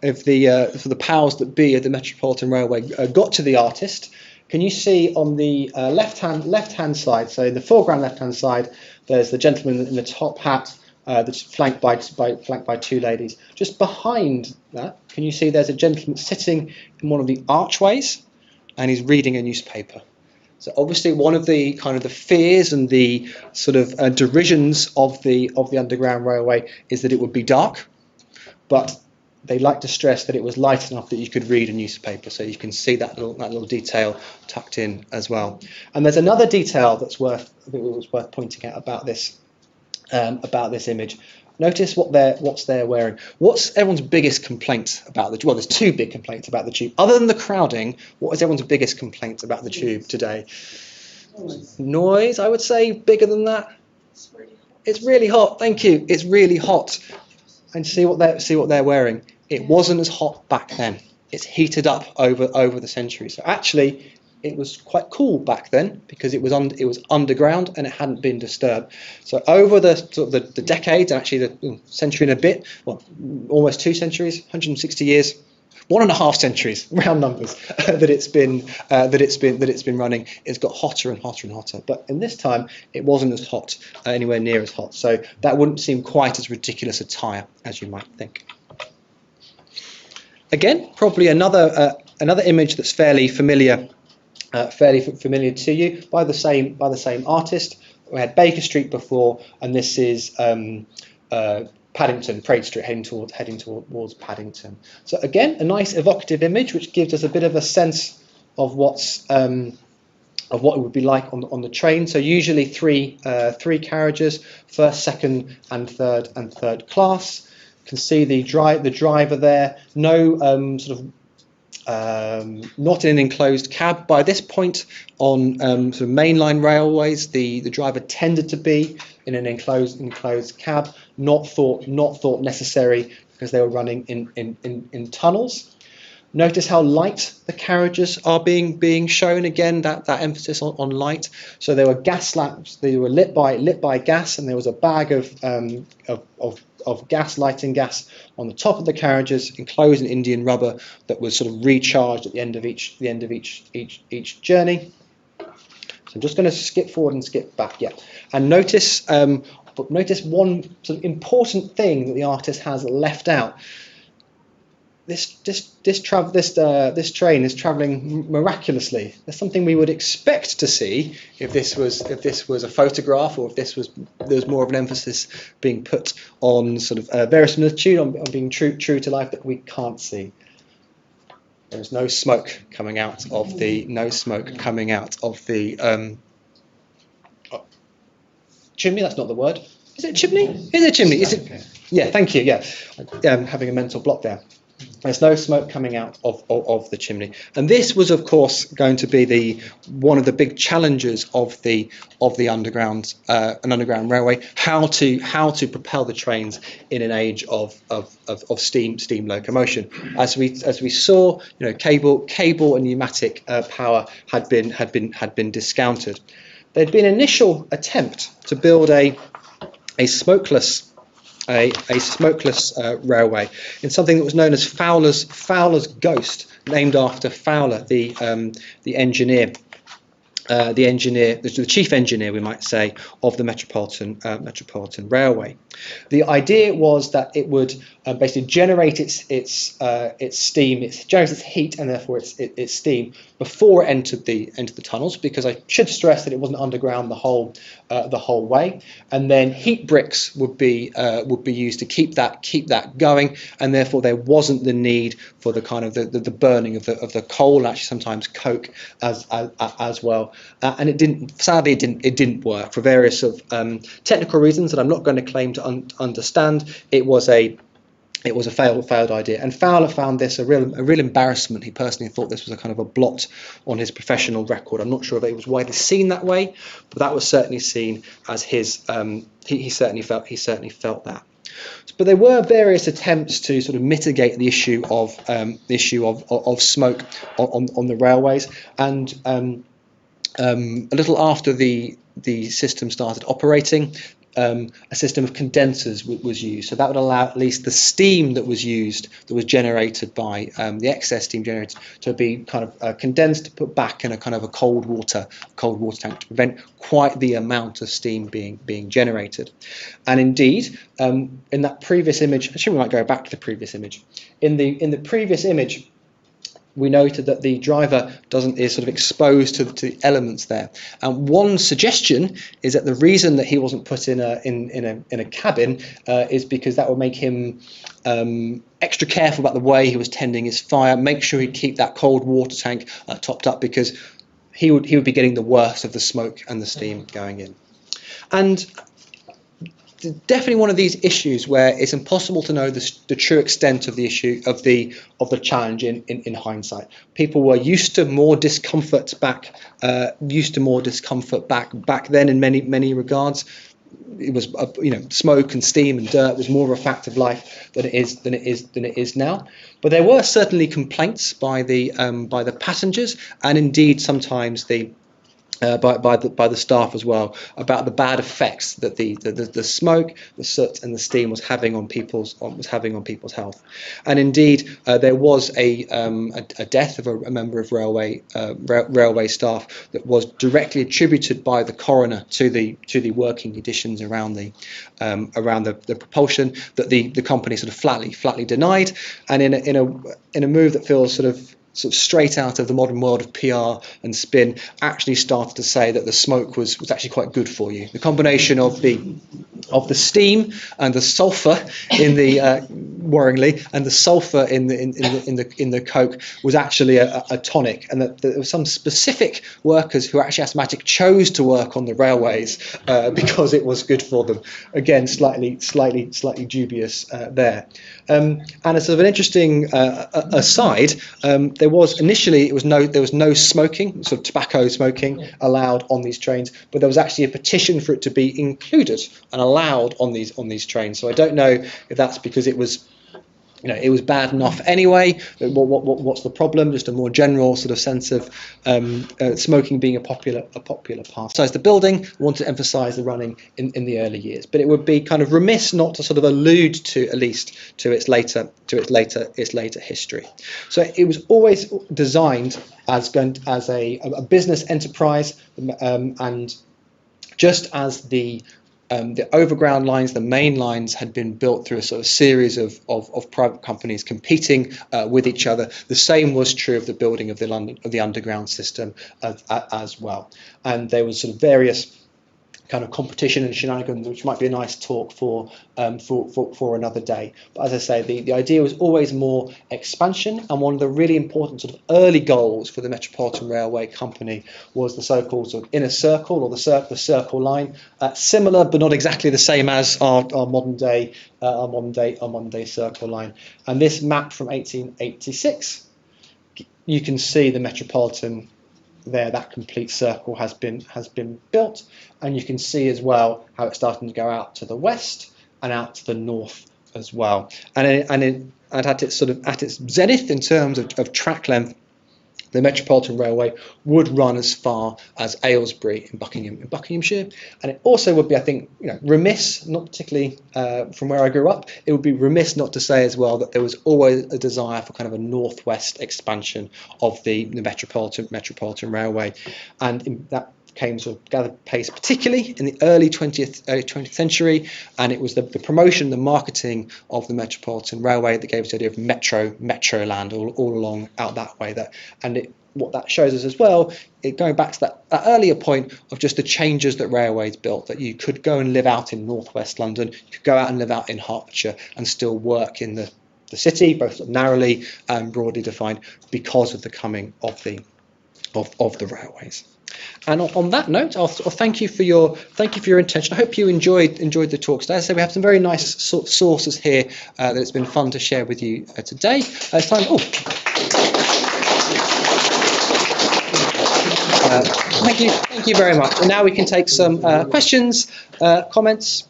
if the powers that be of the Metropolitan Railway got to the artist, can you see on the left-hand side, so in the foreground left-hand side, there's the gentleman in the top hat that's flanked by two ladies. Just behind that, can you see there's a gentleman sitting in one of the archways, and he's reading a newspaper. So obviously one of the kind of the fears and the sort of derisions of the Underground Railway is that it would be dark, but they like to stress that it was light enough that you could read a newspaper. So you can see that little detail tucked in as well. And there's another detail that's worth pointing out about this image. Notice what's they're wearing. What's everyone's biggest complaint about the tube? Well, there's two big complaints about the tube. Other than the crowding, what is everyone's biggest complaint about the tube today? Noise, I would say. Bigger than that? It's really hot. Thank you. It's really hot. And see what they're wearing. It wasn't as hot back then. It's heated up over the centuries. So actually, it was quite cool back then because it was underground and it hadn't been disturbed. So over the decades, and actually the century and a bit, well, almost 2 centuries, 160 years, 1.5 centuries, round numbers, that it's been running. It's got hotter and hotter and hotter. But in this time, it wasn't as hot, anywhere near as hot. So that wouldn't seem quite as ridiculous a tire as you might think. Again, probably another image that's fairly familiar to you by the same artist. We had Baker Street before, and this is Paddington, Praed Street, heading towards Paddington. So again, a nice evocative image, which gives us a bit of a sense of what it would be like on the train. So usually three carriages, first, second, and third class. You can see the driver there. No not in an enclosed cab. By this point on sort of mainline railways, the driver tended to be in an enclosed cab, not thought necessary because they were running in tunnels. Notice how light the carriages are being shown. Again, that emphasis on light. So there were gas lamps. They were lit by gas, and there was a bag of gas, lighting gas, on the top of the carriages, enclosed in Indian rubber that was sort of recharged at the end of each journey. So I'm just going to skip forward and skip back. Yeah, and notice one sort of important thing that the artist has left out. This train is travelling miraculously. There's something we would expect to see if this was a photograph, or if there was more of an emphasis being put on sort of verisimilitude, on being true to life, that we can't see. There's no smoke coming out of the chimney. That's not the word. Is it chimney? Is it chimney? Is it? Yeah. Thank you. Yeah. Having a mental block there. There's no smoke coming out of the chimney, and this was, of course, going to be one of the big challenges of the underground railway. How to propel the trains in an age of steam locomotion. As we saw, cable and pneumatic power had been discounted. There'd been an initial attempt to build a smokeless railway in something that was known as Fowler's Ghost, named after Fowler, the engineer, the chief engineer, we might say, of the Metropolitan Railway. The idea was that it would basically generate its steam, generates its heat, and therefore its steam before it entered the tunnels. Because I should stress that it wasn't underground the whole way, and then heat bricks would be used to keep that going, and therefore there wasn't the need for the kind of the burning of the coal, and actually sometimes coke as well. And it didn't work for various technical reasons that I'm not going to claim to understand. It was a failed idea, and Fowler found this a real embarrassment. He personally thought this was a kind of a blot on his professional record. I'm not sure if it was widely seen that way, but that was certainly seen as his. He certainly felt that. But there were various attempts to sort of mitigate the issue of smoke on the railways, and a little after the system started operating, a system of condensers was used. So that would allow at least the steam that was used, that was generated by the excess steam generated, to be kind of condensed, put back in a kind of a cold water tank to prevent quite the amount of steam being generated. And indeed, in that previous image, actually we might go back to the previous image. In the previous image, we noted that the driver is sort of exposed to the elements there. And one suggestion is that the reason that he wasn't put in a cabin is because that would make him extra careful about the way he was tending his fire, make sure he'd keep that cold water tank topped up, because he would be getting the worst of the smoke and the steam going in. And definitely one of these issues where it's impossible to know the true extent of the issue of the challenge in hindsight. People were used to more discomfort back then in many regards. It was smoke and steam and dirt was more of a fact of life than it is now. But there were certainly complaints by the passengers, and indeed sometimes by the staff as well, about the bad effects that the smoke, the soot, and the steam was having on people's health. And indeed, there was a death of a member of railway staff that was directly attributed by the coroner to the working conditions around the propulsion, that the company sort of flatly denied, and in a move that feels sort of straight out of the modern world of PR and spin, actually started to say that the smoke was actually quite good for you. The combination of the steam and the sulfur in the worryingly, and the sulfur in the coke was actually a tonic, and that there were some specific workers who actually asthmatic chose to work on the railways because it was good for them. Again, slightly dubious there. And as sort of an interesting aside, there was no smoking, sort of tobacco smoking allowed on these trains, but there was actually a petition for it to be included and allowed on these trains. So I don't know if that's because it was bad enough anyway. What's the problem? Just a more general sort of sense of smoking being a popular part. So as the building, I want to emphasise the running in the early years, but it would be kind of remiss not to sort of allude to at least to its later history. So it was always designed as a business enterprise, and just as the overground lines, the main lines, had been built through a sort of series of private companies competing with each other. The same was true of the building of the underground system as well. And there was sort of various kind of competition and shenanigans, which might be a nice talk for another day. But as I say, the idea was always more expansion, and one of the really important sort of early goals for the Metropolitan Railway Company was the so-called sort of inner circle, or the circle line, similar but not exactly the same as our modern day circle line. And this map from 1886, you can see the Metropolitan there, that complete circle has been built, and you can see as well how it's starting to go out to the west and out to the north as well. And at its zenith in terms of track length, the Metropolitan Railway would run as far as Aylesbury in Buckinghamshire, and it also would be, I think, remiss, not particularly from where I grew up, it would be remiss not to say as well that there was always a desire for kind of a northwest expansion of the Metropolitan Railway, and that came sort of gathered pace, particularly in the early 20th century, and it was the promotion, the marketing of the Metropolitan Railway that gave us the idea of metro land all along out that way. What that shows us as well, going back to that earlier point of just the changes that railways built, that you could go and live out in northwest London, you could go out and live out in Hertfordshire and still work in the city, both sort of narrowly and broadly defined, because of the coming of the railways. And on that note, I'll thank you for your attention. I hope you enjoyed the talk today. As I say, we have some very nice sources here that it's been fun to share with you today. It's time. Thank you very much. And now we can take some questions, comments.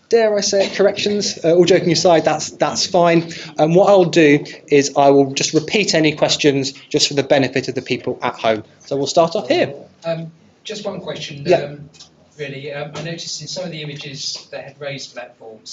Dare I say it, corrections? All joking aside, that's fine. And what I'll do is I will just repeat any questions just for the benefit of the people at home. So we'll start off here. Just one question. Yeah. really. I noticed in some of the images they had raised platforms.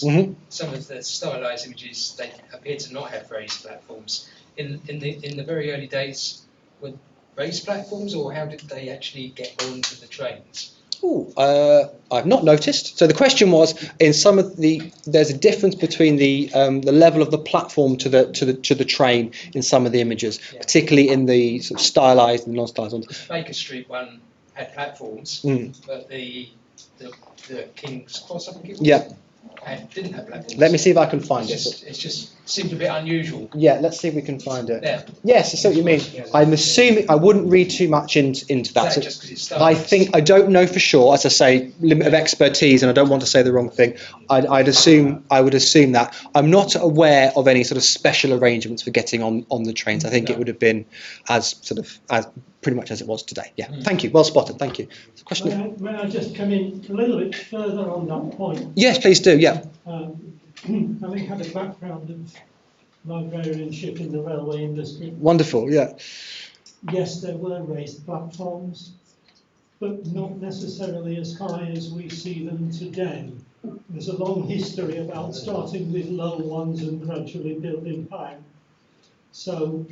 Some of the stylised images they appear to not have raised platforms. In the very early days, were raised platforms, or how did they actually get onto the trains? I've not noticed. So the question was, in some of there's a difference between the level of the platform to the train in some of the images, particularly in the sort of stylised and non-stylised ones. The Baker Street one had platforms, but the King's Cross, I think it was, didn't have platforms. Let me see if I can find it. It just seemed a bit unusual. Yeah, let's see if we can find it. Yeah. Yes, I see what you mean. I'm assuming I wouldn't read too much into that. So just 'cause it's I don't know for sure. As I say, limit of expertise, and I don't want to say the wrong thing. I would assume that. I'm not aware of any sort of special arrangements for getting on the trains. I think it would have been as pretty much as it was today. Yeah. Thank you. Well spotted. Thank you. Question. May I just come in a little bit further on that point? Yes, please do. Yeah. Having had a background of librarianship in the railway industry. Wonderful. Yeah. Yes, there were raised platforms, but not necessarily as high as we see them today. There's a long history about starting with low ones and gradually building higher. So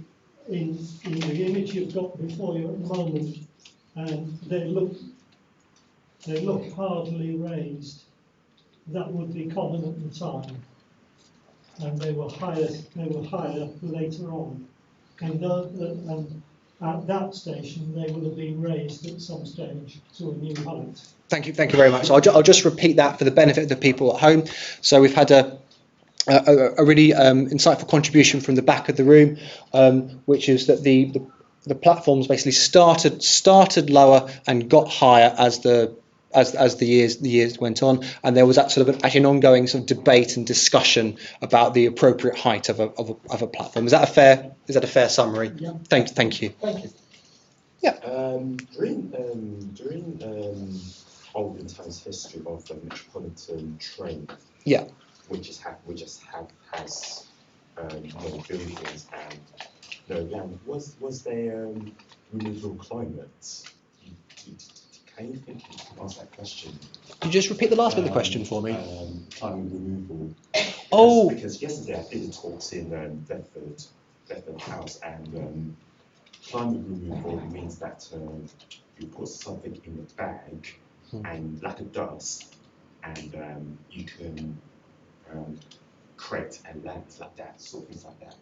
in the image you've got before you at the moment, they look hardly raised. That would be common at the time, and they were higher later on. And at that station, they would have been raised at some stage to a new height. Thank you very much. So I'll just repeat that for the benefit of the people at home. So we've had a really insightful contribution from the back of the room, which is that the platforms basically started lower and got higher as the years went on, and there was that sort of actually an ongoing sort of debate and discussion about the appropriate height of a platform. Is that a fair summary? Yeah. Thank you. Thank you. Yeah. During olden times history of the Metropolitan Train, which has no buildings and no land, was there removal climate? Can you think to answer that question? Could you just repeat the last bit of the question for me? Climate removal. Because yesterday I did the talks in Bedford House, and climate removal means that you put something in a bag and like a dust, and you can create a land like that, sort of things like that.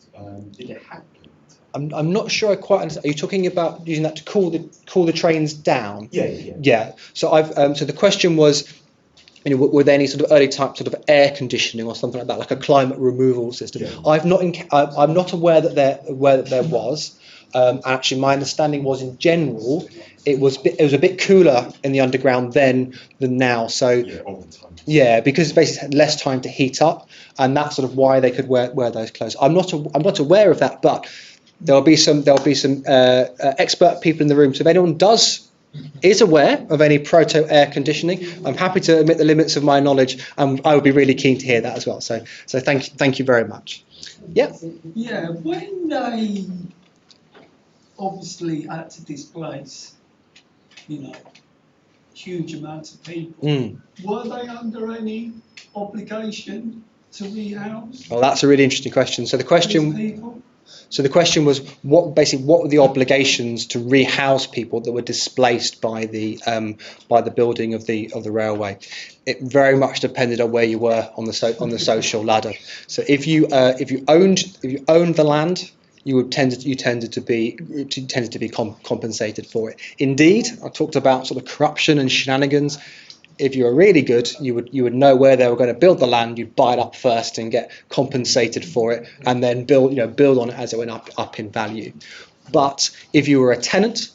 Did it happen? I'm not sure I quite understand. Are you talking about using that to cool the trains down? Yeah. So so the question was, were there any sort of early type sort of air conditioning or something like that, like a climate removal system? Yeah. I'm not aware that there was. Actually, my understanding was in general it was a bit cooler in the underground then than now. So all the time. Yeah, because it's basically had less time to heat up, and that's sort of why they could wear those clothes. I'm not aware of that, but there'll be some expert people in the room. So if anyone is aware of any proto air conditioning, I'm happy to admit the limits of my knowledge, and I would be really keen to hear that as well. So thank you very much. Yeah. Yeah, when they obviously had to displace, huge amounts of people, were they under any obligation to rehouse? Well, that's a really interesting question. So the question was what were the obligations to rehouse people that were displaced by the building of the railway? It very much depended on where you were on the social ladder. So if you owned the land, you tended to be compensated for it. Indeed, I talked about sort of corruption and shenanigans. If you were really good, you would know where they were going to build the land. You'd buy it up first and get compensated for it, and then build on it as it went up in value. But if you were a tenant,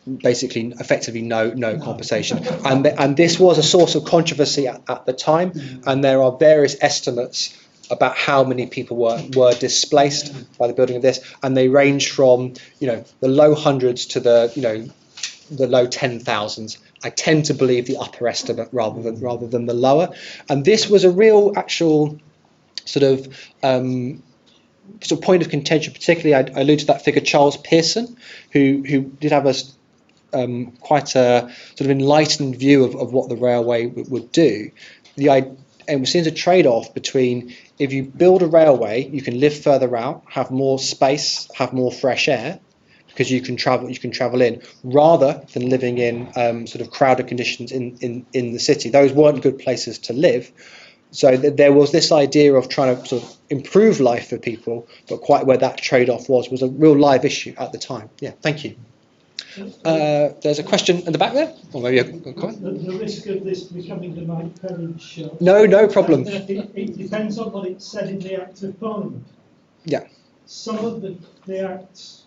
basically, effectively no compensation. And this was a source of controversy at the time. And there are various estimates about how many people were displaced by the building of this, and they range from the low hundreds to the low 10,000s. I tend to believe the upper estimate rather than the lower. And this was a real actual sort of point of contention. Particularly, I allude to that figure Charles Pearson, who did have quite a sort of enlightened view of what the railway would do. And we're seeing a trade-off between, if you build a railway, you can live further out, have more space, have more fresh air, because you can travel in, rather than living in sort of crowded conditions in the city. Those weren't good places to live. So there was this idea of trying to sort of improve life for people, but quite where that trade-off was a real live issue at the time. Yeah, thank you. There's a question in the back there, or maybe a comment. The risk of this becoming the Mike Perry show. No problem. It depends on what it said in the Act of Parliament. Yeah. Some of the acts,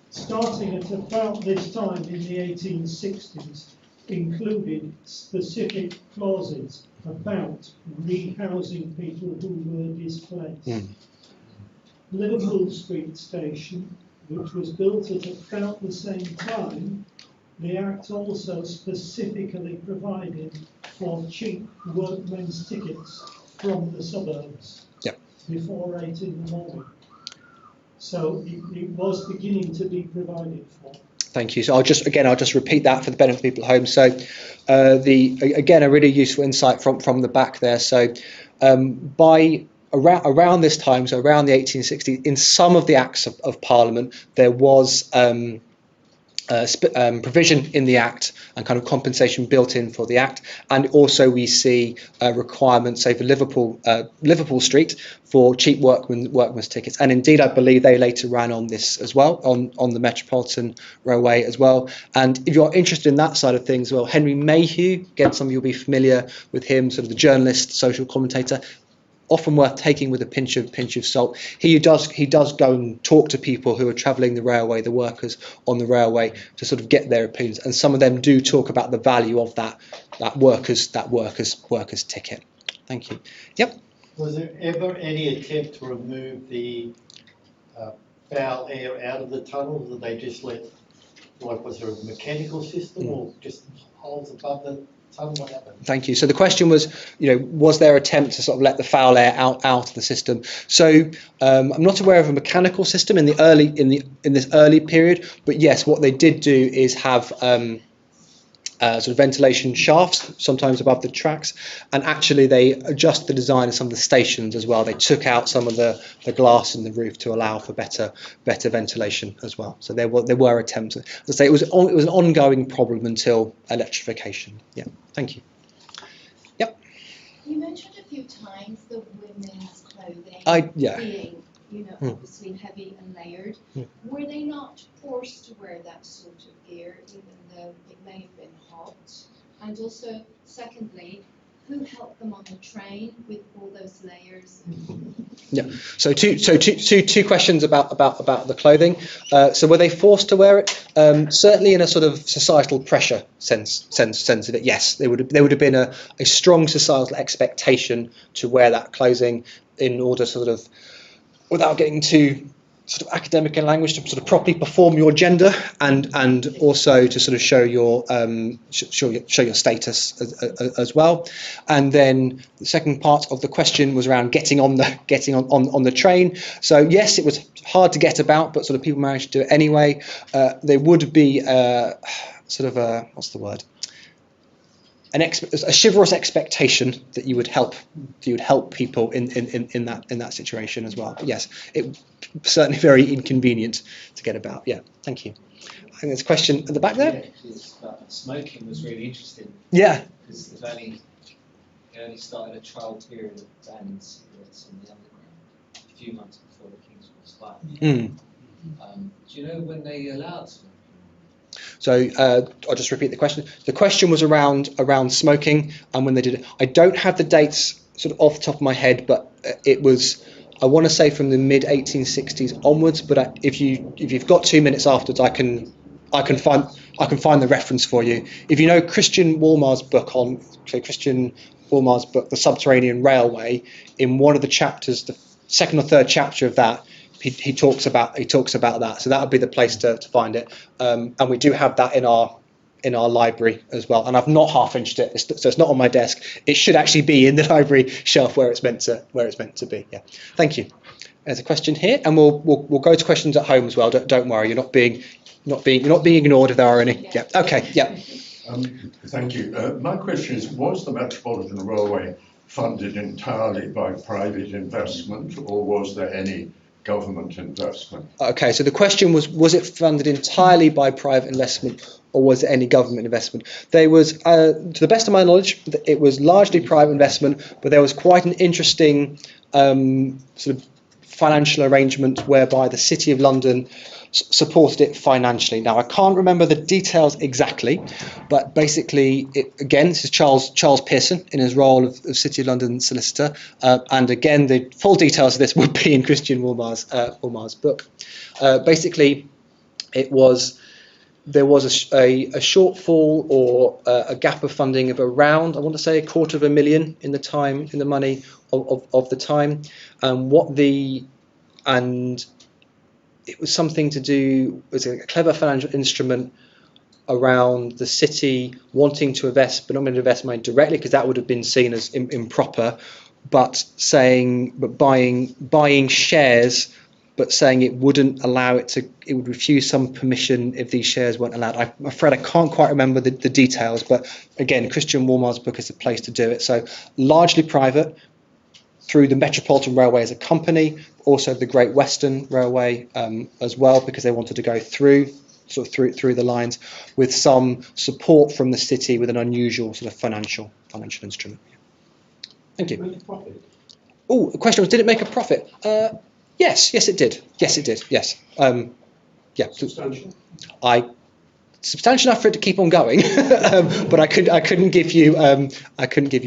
starting at about this time in the 1860s, included specific clauses about rehousing people who were displaced. Liverpool Street Station, which was built at about the same time, the Act also specifically provided for cheap workmen's tickets from the suburbs before 8 in the morning. So it was beginning to be provided for. Thank you. So I'll just repeat that for the benefit of people at home. So again, a really useful insight from the back there. So by around this time, so around the 1860s, in some of the acts of Parliament, there was provision in the Act and kind of compensation built in for the Act, and also we see requirements, say for Liverpool Street, for cheap workmen's tickets, and indeed I believe they later ran on this as well, on the Metropolitan Railway as well. And if you're interested in that side of things, well, Henry Mayhew, again, some of you will be familiar with him, sort of the journalist, social commentator, often worth taking with a pinch of salt. He does go and talk to people who are travelling the railway, the workers on the railway, to sort of get their opinions. And some of them do talk about the value of that workers ticket. Thank you. Yep. Was there ever any attempt to remove the foul air out of the tunnel? Did they just let, like, was there a mechanical system or just holes above the tunnel? What happened? Thank you. So the question was, was there an attempt to sort of let the foul air out of the system? So I'm not aware of a mechanical system in this early period, but yes, what they did do is have sort of ventilation shafts, sometimes above the tracks, and actually they adjust the design of some of the stations as well. They took out some of the glass in the roof to allow for better ventilation as well. So there were attempts. As I say, it was an ongoing problem until electrification. Yeah, thank you. Yep. You mentioned a few times the women's clothing being, obviously heavy and layered. Were they not forced to wear that sort of gear, even though it may have been hot? And also, secondly, who helped them on the train with all those layers? Yeah. So two questions about the clothing. So were they forced to wear it? Certainly, in a sort of societal pressure sense of it, yes, there would have been a strong societal expectation to wear that clothing in order to sort of, without getting too sort of academic in language, to sort of properly perform your gender and also to sort of show your status as well. And then the second part of the question was around getting on the train. So yes, it was hard to get about, but sort of people managed to do it anyway. There would be sort of a, what's the word? A chivalrous expectation that you would help people in that situation as well. But yes, it certainly very inconvenient to get about. Yeah, thank you. I think there's a question at the back there. Smoking was really interesting. Yeah. Because they only started a trial period of banning cigarettes on the underground a few months before the King's Cross fire. Do you know when they allowed smoking? So I'll just repeat the question. The question was around smoking and when they did it. I don't have the dates sort of off the top of my head, but it was, I want to say, from the mid 1860s onwards. But if you've got 2 minutes afterwards, I can find the reference for you. If you know Christian Walmar's book, The Subterranean Railway, in one of the chapters, the second or third chapter of that, he talks about that. So that would be the place to find it. And we do have that in our in our library as well, and I've not half-inched it, so it's not on my desk. It should actually be in the library shelf where it's meant to be. Yeah, thank you. There's a question here, and we'll go to questions at home as well. Don't worry, you're not being ignored if there are any. Yeah. Okay. Yeah. Thank you. My question is: was the Metropolitan Railway funded entirely by private investment, or was there any government investment? Okay, so the question was it funded entirely by private investment, or was there any government investment? There was, to the best of my knowledge, it was largely private investment, but there was quite an interesting sort of financial arrangement whereby the City of London supported it financially. Now, I can't remember the details exactly, but basically, again, this is Charles Pearson in his role of City of London solicitor, and again, the full details of this would be in Christian Woolmar's book. Basically, there was a shortfall or a gap of funding of around, I want to say, £250,000 in the money of the time, and it was something to do, it was a clever financial instrument around the city wanting to invest, but not going to invest money directly because that would have been seen as improper, but buying shares, but saying it wouldn't allow it would refuse some permission if these shares weren't allowed. I'm afraid I can't quite remember the details, but again, Christian Woolmar's book is a place to do it. So largely private, through the Metropolitan Railway as a company, also the Great Western Railway as well, because they wanted to go through the lines, with some support from the city with an unusual sort of financial instrument. Thank you. Oh, the question was, did it make a profit? Yes, it did. Yes. Yeah. Substantial enough for it to keep on going, but I couldn't give you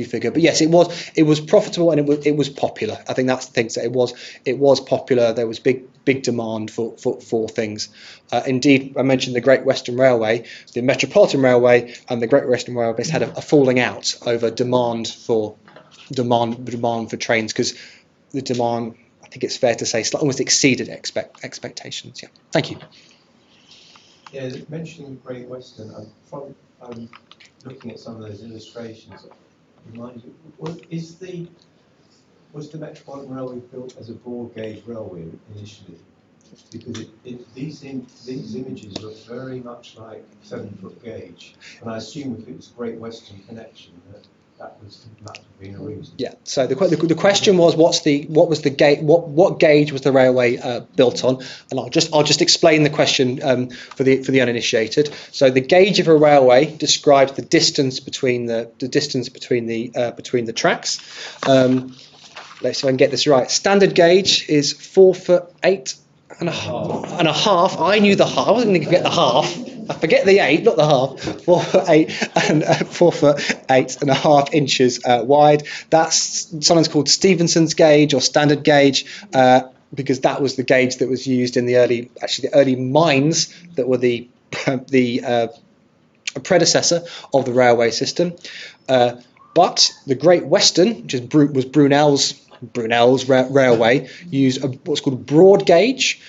figure. But yes, it was profitable, and it was popular. I think that's the thing. So it was popular. There was big demand for things. Indeed, I mentioned the Great Western Railway, the Metropolitan Railway, and the Great Western Railway had a falling out over demand for trains, because the demand, I think it's fair to say, almost exceeded expectations. Yeah. Thank you. Yeah, mentioning Great Western, I'm looking at some of those illustrations. Remind you, was the Metropolitan Railway built as a broad gauge railway initially? Because these images look very much like 7-foot gauge, and I assume if it was Great Western connection that would have been a reason. Yeah. So the question was, what gauge was the railway built on? And I'll just explain the question for the uninitiated. So the gauge of a railway describes the distance between the tracks. Let's see if I can get this right. Standard gauge is 4'8" and a half. I knew the half. I wasn't going to forget the half. I forget the 8, not the half. 4'8" and 4'8.5" inches wide. That's sometimes called Stephenson's gauge or standard gauge, because that was the gauge that was used in the early mines that were the predecessor of the railway system. But the Great Western, which was Brunel's railway, used what's called a broad gauge,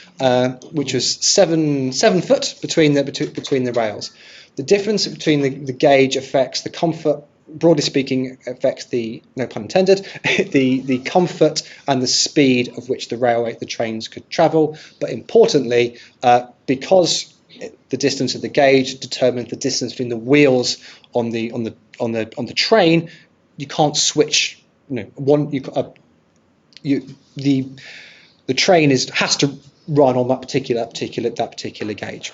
which was 7 foot between the rails. The difference between the gauge affects the comfort. Broadly speaking, affects the, no pun intended, the comfort and the speed of which the trains could travel. But importantly, because the distance of the gauge determined the distance between the wheels on the train, you can't switch. The train has to run on that particular gauge.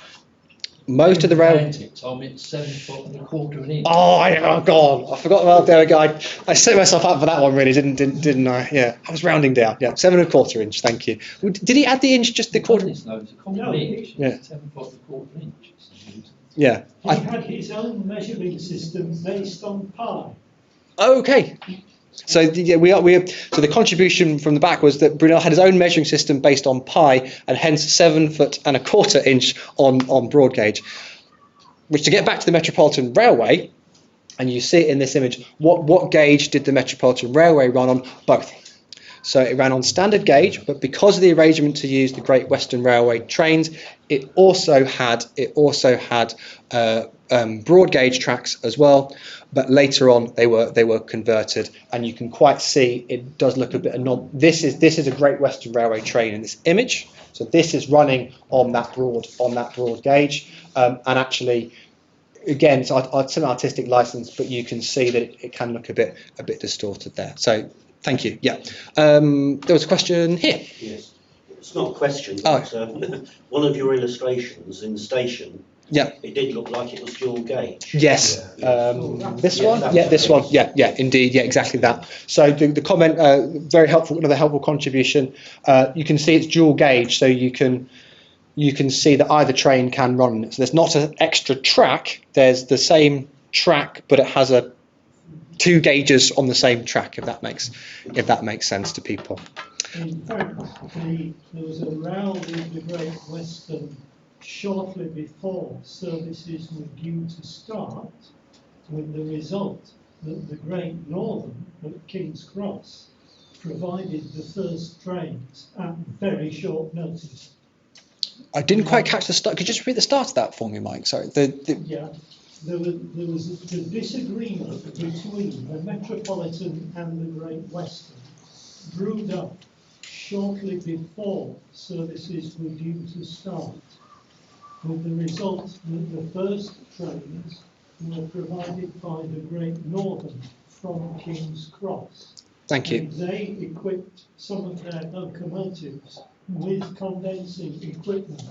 Most of the rail. Tom, it's 7 foot and a quarter an inch. Oh God! I forgot about there we go. I set myself up for that one, really, didn't I? Yeah, I was rounding down. Yeah, 7 1/4 inch. Thank you. Did he add the inch? Just the quarter? No, it's a quarter an inch. Yeah. 7 foot and a quarter inch. Yeah. He had his own measuring system based on pi. Okay. So so the contribution from the back was that Brunel had his own measuring system based on pi, and hence 7 foot and a quarter inch on broad gauge. Which, to get back to the Metropolitan Railway, and you see it in this image, what gauge did the Metropolitan Railway run on? Both. So it ran on standard gauge, but because of the arrangement to use the Great Western Railway trains, it also had broad gauge tracks as well, but later on they were converted, and you can quite see it does look a bit this is a Great Western Railway train in this image. So this is running on that broad gauge, and actually, again, it's an artistic license, but you can see that it can look a bit distorted there. So thank you. Yeah, there was a question here. Yes, it's not a question, but one of your illustrations in the station. Yeah. It did look like it was dual gauge. Yes. This one? Yeah, this one. Yeah, indeed. Yeah, exactly that. So the comment, very helpful, another helpful contribution. You can see it's dual gauge, so you can see that either train can run on it. So there's not an extra track. There's the same track, but it has two gauges on the same track. If that makes sense to people. In fact, there was a row with the Great Western shortly before services were due to start, with the result that the Great Northern at King's Cross provided the first trains at very short notice. I didn't quite catch the start. Could you just repeat the start of that for me, Mike? Sorry. Yeah, there was the disagreement between the Metropolitan and the Great Western brewed up shortly before services were due to start, with the result that the first trains were provided by the Great Northern from King's Cross. Thank you. And they equipped some of their locomotives with condensing equipment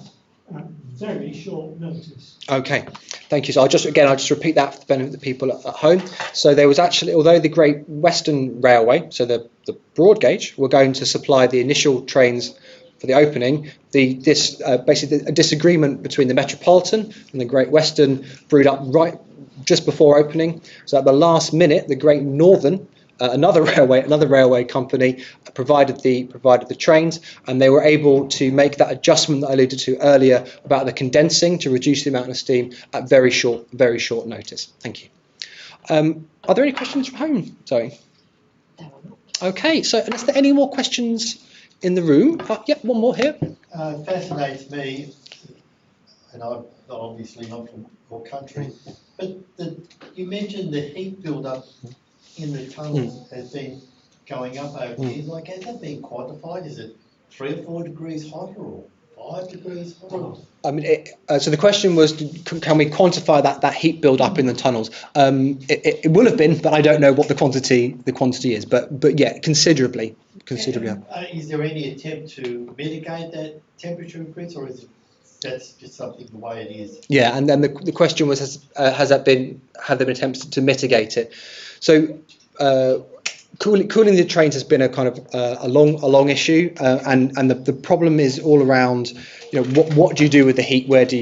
at very short notice. Okay, thank you. So I'll just repeat that for the benefit of the people at home. So there was actually, although the Great Western Railway, so the broad gauge, were going to supply the initial trains for the opening, basically a disagreement between the Metropolitan and the Great Western brewed up right just before opening. So at the last minute, the Great Northern, another railway company, provided the trains, and they were able to make that adjustment that I alluded to earlier about the condensing to reduce the amount of steam at very short notice. Thank you. Are there any questions from home? Sorry. Okay, so is there any more questions in the room? Yeah, one more here. Fascinates me, and I'm obviously not from your country, but you mentioned the heat build-up in the tunnel has been going up over years. Like, has that been quantified? Is it 3 or 4 degrees hotter or 5 degrees hotter? I mean, so the question was, can we quantify that heat build up in the tunnels? It will have been, but I don't know what the quantity is. But yeah, considerably. Is there any attempt to mitigate that temperature increase, or is it that's just something the way it is? Yeah, and then the question was, have there been attempts to mitigate it? So cooling the trains has been a kind of a long issue, and the problem is all around, what do you do with the heat? Where do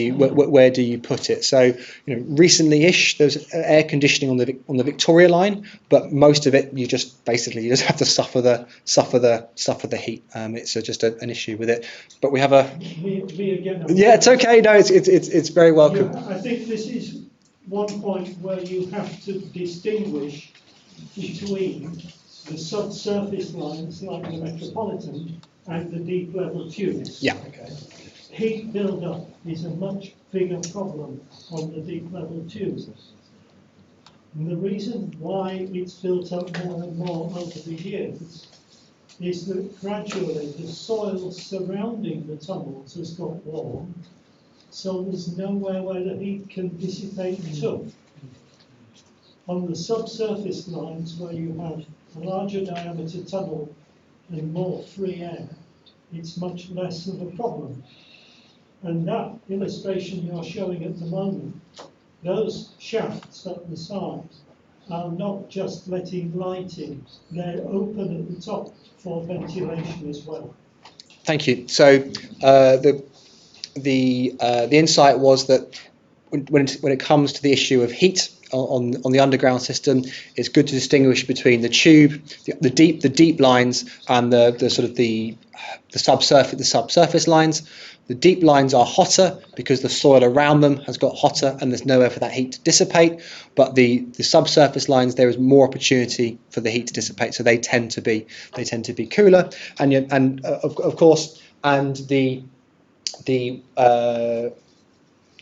you put it? So recently-ish there's air conditioning on the Victoria line, but most of it you just have to suffer the heat. It's just an issue with it. But we have me again. Yeah, it's okay. No, it's very welcome. Yeah, I think this is one point where you have to distinguish between the subsurface lines like the Metropolitan and the deep level tubes. Yeah. Okay. Heat build-up is a much bigger problem on the deep level tubes. And the reason why it's built up more and more over the years is that gradually the soil surrounding the tunnels has got warm, so there's nowhere where the heat can dissipate to. On the subsurface lines where you have a larger diameter tunnel and more free air, it's much less of a problem. And that illustration you're showing at the moment, those shafts at the side are not just letting light in, they're open at the top for ventilation as well. Thank you. So the insight was that when it comes to the issue of heat on the underground system, it's good to distinguish between the tube, the deep lines, and the subsurface lines. The deep lines are hotter because the soil around them has got hotter and there's nowhere for that heat to dissipate. But the subsurface lines, there is more opportunity for the heat to dissipate, so they tend to be cooler. And of course, and the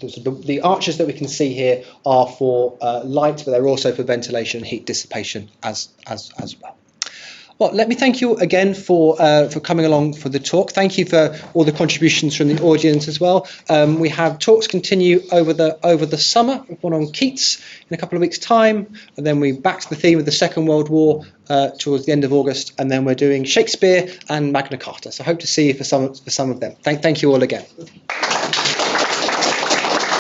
the arches that we can see here are for light, but they're also for ventilation and heat dissipation as well. Well, let me thank you again for coming along for the talk. Thank you for all the contributions from the audience as well. We have talks continue over the summer, one on Keats in a couple of weeks' time, and then we back to the theme of the Second World War towards the end of August, and then we're doing Shakespeare and Magna Carta. So I hope to see you for some of them. Thank you all again.